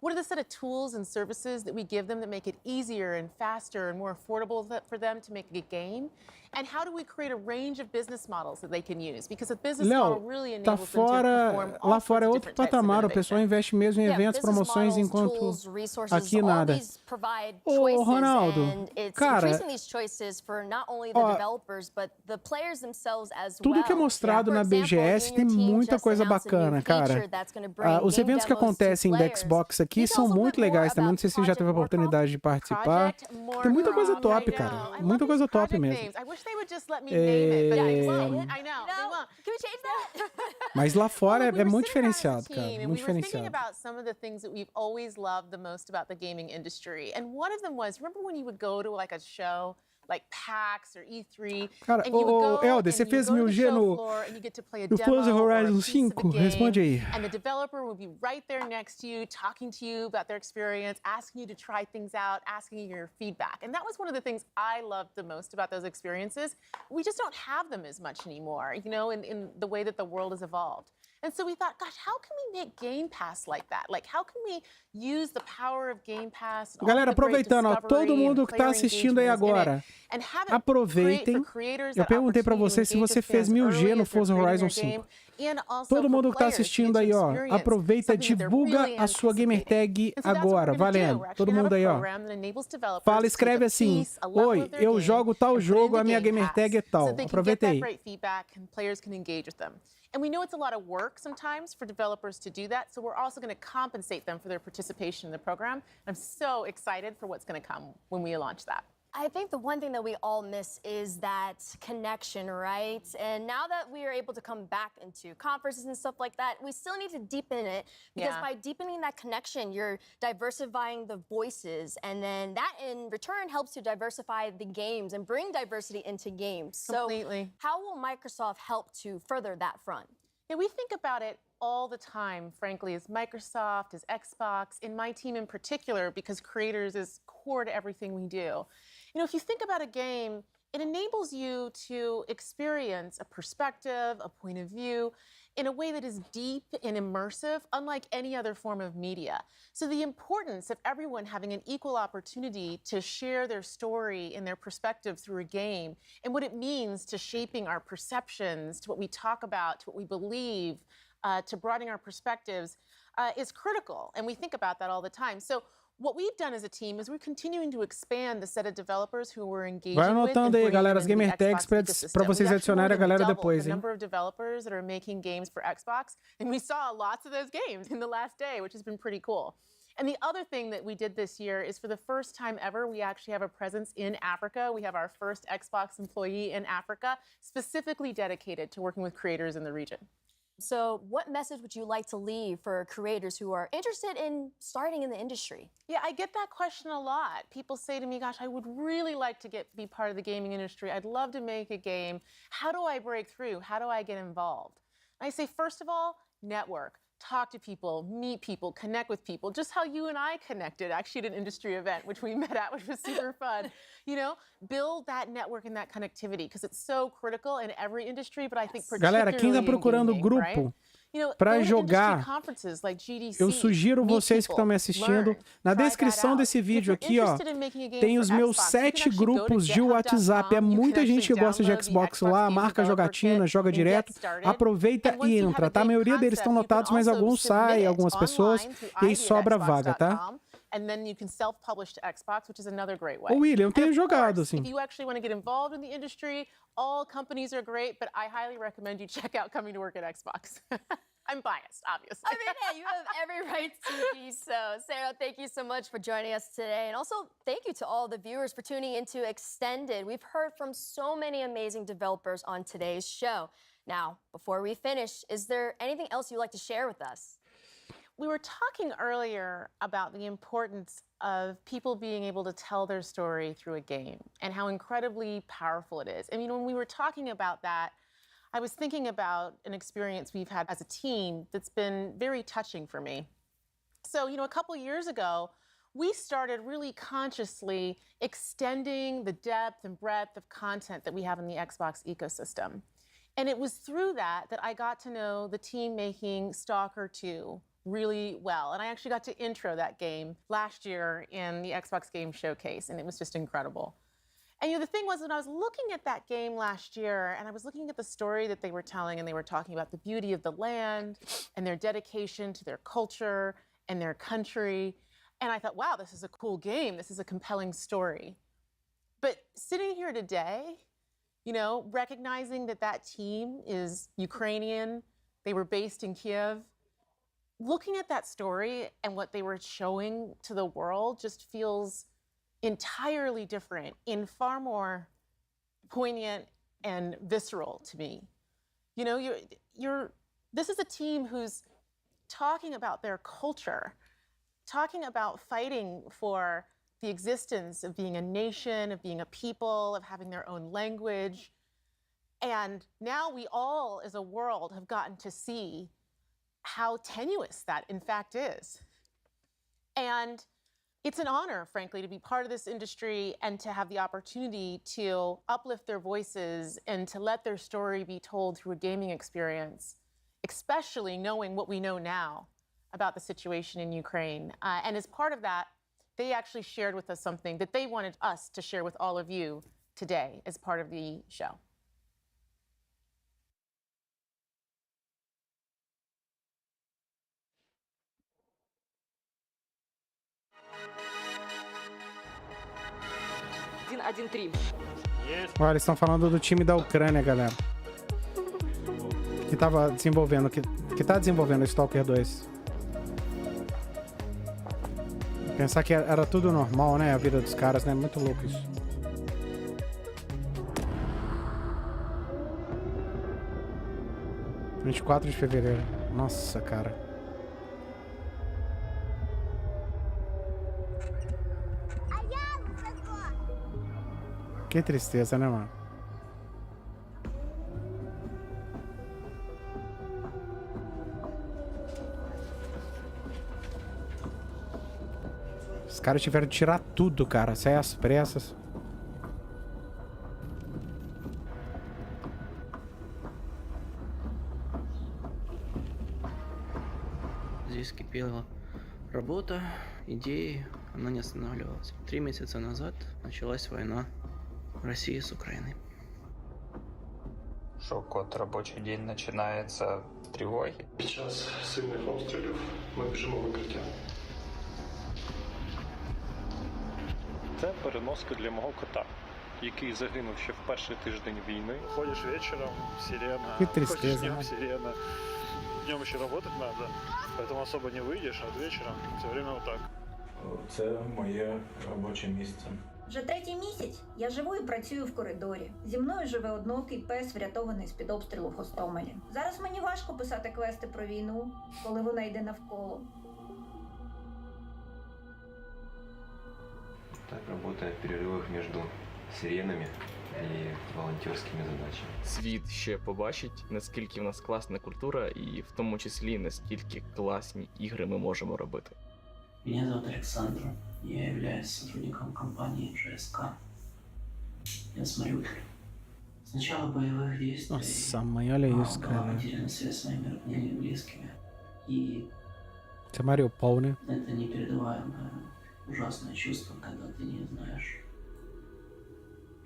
What are the set of tools and services that we give them that make it easier and faster and more affordable for them to make a game? And how do we create a range of business models that they can use? Because a business model really enables them to perform all lá fora é sorts of outro different types of patamar, o innovation. pessoal investe mesmo em eventos, promoções, enquanto aqui nada. Ô, Ronaldo, cara, tudo que é mostrado na BGS tem muita coisa bacana, cara. Os eventos que acontecem da Xbox aqui são muito legais também, não sei se você já teve a oportunidade de participar. Tem muita coisa top, cara, muita coisa top mesmo. Mas lá fora é muito diferenciado, cara, muito diferenciado. Some of the things that we've always loved the most about the gaming industry, and one of them was, remember when you would go to like a show like PAX or E3, cara, ô Helder, você fez 1000G no Forza Horizon 5? Responde aí. And the developer would be right there next to you, talking to you about their experience, asking you to try things out, asking you your feedback. And that was one of the things I loved the most about those experiences. We just don't have them as much anymore, you know, in the way that the world has evolved. And so we thought, gosh, how can we make Game Pass like that? Like, how can we use the power of Game Pass? Galera, aproveitando, ó, todo mundo que está assistindo aí agora, aproveitem. Eu perguntei para você se você fez 1000G no Forza Horizon 5. Todo mundo que está assistindo aí, ó, aproveita, divulga a sua gamertag agora, valendo. Todo mundo aí, ó. Fala, escreve assim: oi, eu jogo tal jogo, a minha gamertag é tal. Aproveita aí. And we know it's a lot of work sometimes for developers to do that, so we're also going to compensate them for their participation in the program. I'm so excited for what's going to come when we launch that. I think the one thing that we all miss is that connection, right? And now that we are able to come back into conferences and stuff like that, we still need to deepen it, because by deepening that connection, you're diversifying the voices, and then that in return helps you diversify the games and bring diversity into games. Completely. So how will Microsoft help to further that front? Yeah, we think about it all the time, frankly, as Microsoft, as Xbox, in my team in particular, because creators is core to everything we do. You know, if you think about a game, it enables you to experience a perspective, a point of view, in a way that is deep and immersive, unlike any other form of media. So the importance of everyone having an equal opportunity to share their story and their perspective through a game, and what it means to shaping our perceptions, to what we talk about, to what we believe, to broadening our perspectives, is critical. And we think about that all the time. So what we've done as a team is we're continuing to expand the set of developers who we're engaging Vai anotando aí, galera, as gamer tags para vocês adicionarem a galera depois, hein? The hein? number of developers that are making games for Xbox, and we saw lots of those games in the last day, which has been pretty cool. And the other thing that we did this year is, for the first time ever, we actually have a presence in Africa. We have our first Xbox employee in Africa, specifically dedicated to working with creators in the region. So what message would you like to leave for creators who are interested in starting in the industry? Yeah, I get that question a lot. People say to me, gosh, I would really like to be part of the gaming industry. I'd love to make a game. How do I break through? How do I get involved? I say, first of all, network. Talk to people, meet people, connect with people, just how you and I connected actually at an industry event, which we met at, which was super fun. You know, build that network and that connectivity, because it's so critical in every industry, but I think particularly Galera, quem está procurando in gaming, grupo right? para jogar, eu sugiro vocês que estão me assistindo, na descrição desse vídeo aqui, ó, tem os meus 7 grupos de WhatsApp. É muita gente que gosta de Xbox lá, marca jogatina, joga direto, aproveita e entra, tá? A maioria deles estão notados, mas alguns saem, algumas pessoas, e aí sobra vaga, tá? And then you can self-publish to Xbox, which is another great way. Ô, William, eu tenho jogado, assim. If you actually want to get involved in the industry, all companies are great, but I highly recommend you check out coming to work at Xbox. I'm biased, obviously. I mean, yeah, you have every right to be so. Sarah, thank you so much for joining us today. And also, thank you to all the viewers for tuning into Extended. We've heard from so many amazing developers on today's show. Now, before we finish, is there anything else you'd like to share with us? We were talking earlier about the importance of people being able to tell their story through a game and how incredibly powerful it is. I mean, when we were talking about that, I was thinking about an experience we've had as a team that's been very touching for me. So, a couple years ago, we started really consciously extending the depth and breadth of content that we have in the Xbox ecosystem. And it was through that I got to know the team making Stalker 2 really well. And I actually got to intro that game last year in the Xbox Game Showcase, and it was just incredible. And the thing was, when I was looking at that game last year, and I was looking at the story that they were telling, and they were talking about the beauty of the land and their dedication to their culture and their country, and I thought, wow, this is a cool game. This is a compelling story. But sitting here today, recognizing that team is Ukrainian, they were based in Kiev, looking at that story and what they were showing to the world just feels entirely different and far more poignant and visceral to me. This is a team who's talking about their culture, talking about fighting for the existence of being a nation, of being a people, of having their own language. And now we all, as a world, have gotten to see how tenuous that, in fact, is. And it's an honor, frankly, to be part of this industry and to have the opportunity to uplift their voices and to let their story be told through a gaming experience, especially knowing what we know now about the situation in Ukraine. And as part of that, they actually shared with us something that they wanted us to share with all of you today as part of the show. Olha, eles estão falando do time da Ucrânia, galera. Que tava desenvolvendo, que tá desenvolvendo o Stalker 2. Pensar que era tudo normal, né? A vida dos caras, né? Muito louco isso. – 24 de fevereiro. Nossa, cara. Que tristeza, né, mano? Os caras tiveram que tirar tudo, cara. Sair às pressas. Здесь кипела работа, идеи, она не останавливалась. 3 месяца назад началась война России с Украиной. Шок от робочий день починається з тривоги. Під час сильних обстрілів ми біжимо в укриття. Це переноска для мого кота, який загинув ще в перший тиждень війни. Ходиш вечором, сирена, ходиш днем, сирена. Днем еще работать надо, поэтому особо не выйдешь, а вечером все время вот так. Це моє робоче місце. Вже 3-й місяць я живу і працюю в коридорі. Зі мною живе одноокий пес, врятований з-під обстрілу в Гостомелі. Зараз мені важко писати квести про війну, коли вона йде навколо. Так працює в переривах між сиренами і волонтерськими задачами. Світ ще побачить, наскільки в нас класна культура і в тому числі наскільки класні ігри ми можемо робити. Меня зовут Александр, я являюсь сотрудником компании ЖСК. Я с Мариуполя. С начала боевых действий была потеряна связь с своими родными и близкими. И это Мариуполь, né? Это непередаваемое, ужасное чувство, когда ты не знаешь,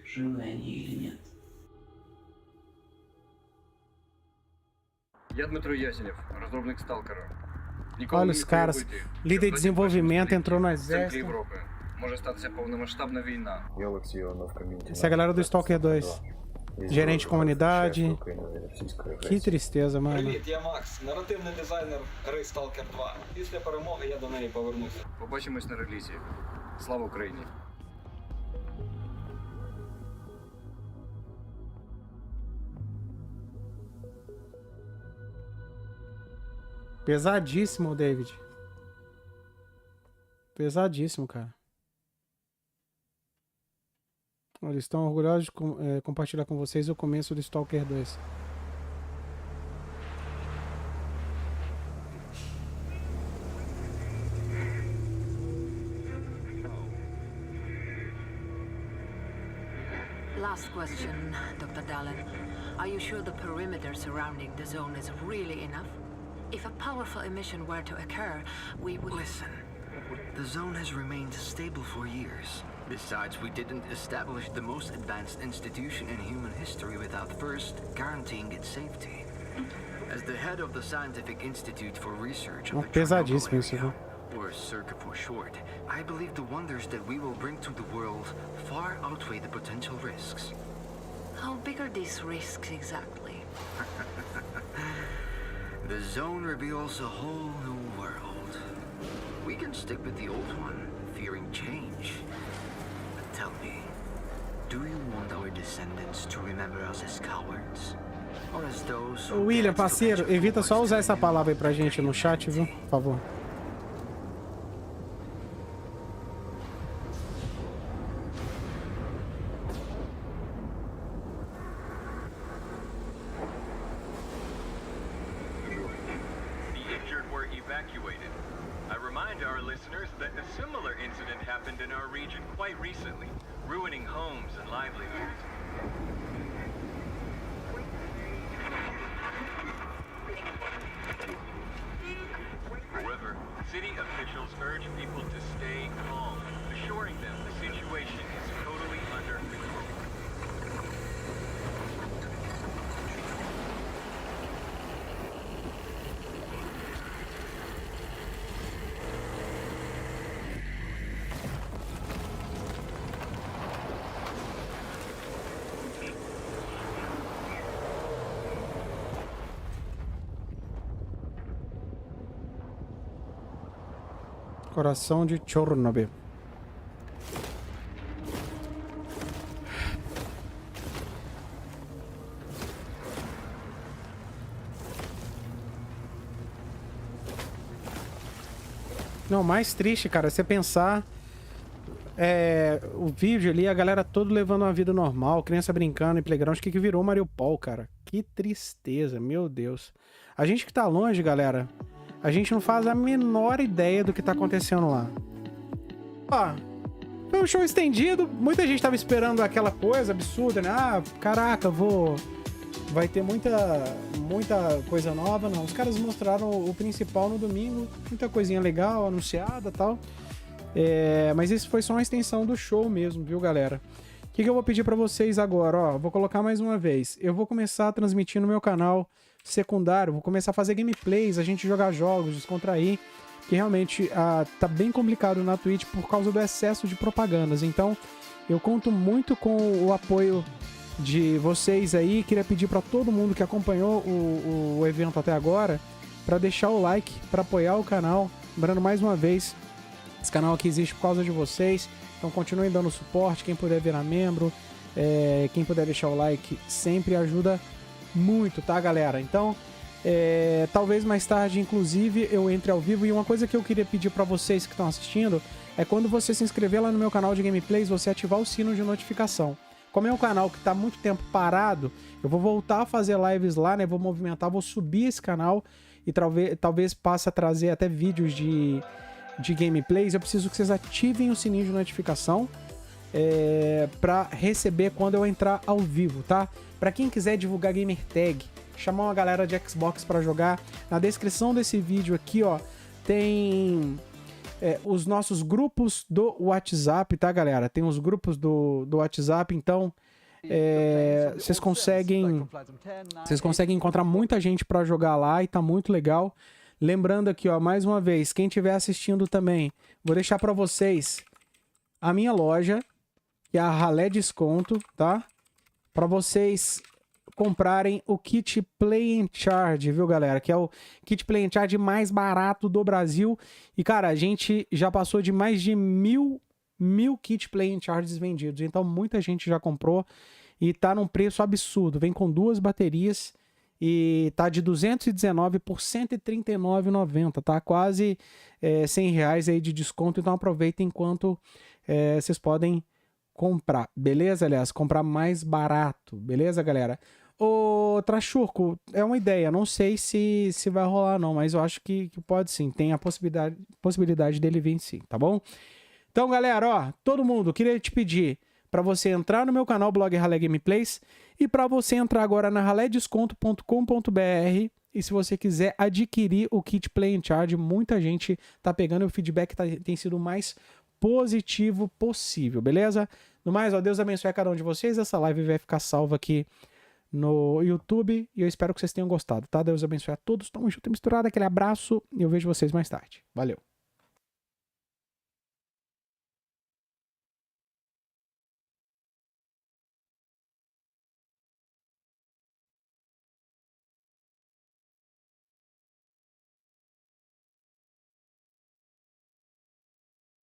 живы они или нет. Я Дмитро Ясенев, розробник Сталкера. Olha os caras, líder de desenvolvimento entrou no exército. Може статися повномасштабна війна. Essa é a galera do Stalker 2. Gerente de comunidade. Que tristeza, mano. Привіт, я Макс, наративний дизайнер гри Stalker 2. Після перемоги я до неї повернуся. Побачимось на релізі. Слава Україні! Pesadíssimo, David. Pesadíssimo, cara. Eles estão orgulhosos de compartilhar com vocês o começo do Stalker 2. Last question, Dr. Dallin. Are you sure the perimeter surrounding the zone is really enough? If a powerful emission were to occur, we would... Listen, the zone has remained stable for years. Besides, we didn't establish the most advanced institution in human history without first guaranteeing its safety. As the head of the Scientific Institute for Research of the Pesadíssimo isso, viu? or CIRCA for short, I believe the wonders that we will bring to the world far outweigh the potential risks. How big are these risks exactly? The zone reveals a whole new world. We can stick with the old one, fearing change. But tell me, do you want our descendants to remember us as cowards? Or as those who William, parceiro, evita só usar essa palavra aí pra gente no chat, viu? Por favor. Coração de Chernobyl. Não, mais triste, cara, você pensar o vídeo ali, a galera toda levando uma vida normal, criança brincando em playground, o que virou Mariupol, cara? Que tristeza, meu Deus. A gente que tá longe, galera, a gente não faz a menor ideia do que tá acontecendo lá. Ó, foi um show estendido, muita gente tava esperando aquela coisa absurda, né? Ah, caraca, vai ter muita coisa nova. Não, os caras mostraram o principal no domingo, muita coisinha legal anunciada e tal. Mas isso foi só uma extensão do show mesmo, viu, galera? O que eu vou pedir pra vocês agora? Ó, vou colocar mais uma vez. Eu vou começar a transmitir no meu canal secundário, vou começar a fazer gameplays, a gente jogar jogos, descontrair, que realmente tá bem complicado na Twitch por causa do excesso de propagandas. Então, eu conto muito com o apoio de vocês aí. Queria pedir para todo mundo que acompanhou o evento até agora para deixar o like, para apoiar o canal. Lembrando mais uma vez, esse canal aqui existe por causa de vocês, então continuem dando suporte. Quem puder virar membro, quem puder deixar o like, sempre ajuda muito, tá, galera? Então, talvez mais tarde, inclusive, eu entre ao vivo. E uma coisa que eu queria pedir para vocês que estão assistindo é quando você se inscrever lá no meu canal de gameplays, você ativar o sino de notificação. Como é um canal que está muito tempo parado, eu vou voltar a fazer lives lá, né? Vou movimentar, vou subir esse canal e talvez passe a trazer até vídeos de gameplays. Eu preciso que vocês ativem o sininho de notificação para receber quando eu entrar ao vivo, tá? Para quem quiser divulgar gamer tag, chamar uma galera de Xbox para jogar, na descrição desse vídeo aqui, ó, tem os nossos grupos do WhatsApp, tá, galera? Tem os grupos do WhatsApp, então vocês conseguem encontrar muita gente para jogar lá e tá muito legal. Lembrando aqui, ó, mais uma vez, quem estiver assistindo também, vou deixar para vocês a minha loja, que é a Ralé Desconto, tá? Para vocês comprarem o kit Play and Charge, viu, galera? Que é o kit Play and Charge mais barato do Brasil. E, cara, a gente já passou de mais de mil kit Play and Charges vendidos. Então, muita gente já comprou e tá num preço absurdo. Vem com 2 baterias E tá de 219 por R$ 139,90, tá? Quase R$ 100 aí de desconto, então aproveitem enquanto vocês podem comprar, beleza, aliás? Comprar mais barato, beleza, galera? Ô, Trachurco, é uma ideia, não sei se vai rolar não, mas eu acho que pode sim, tem a possibilidade dele vir sim, tá bom? Então, galera, ó, todo mundo, queria te pedir para você entrar no meu canal Blog Ralé Gameplays e para você entrar agora na raledesconto.com.br e se você quiser adquirir o kit Play in Charge, muita gente tá pegando e o feedback tem sido o mais positivo possível, beleza? No mais, ó, Deus abençoe a cada um de vocês, essa live vai ficar salva aqui no YouTube e eu espero que vocês tenham gostado, tá? Deus abençoe a todos, tamo junto e misturado, aquele abraço e eu vejo vocês mais tarde. Valeu!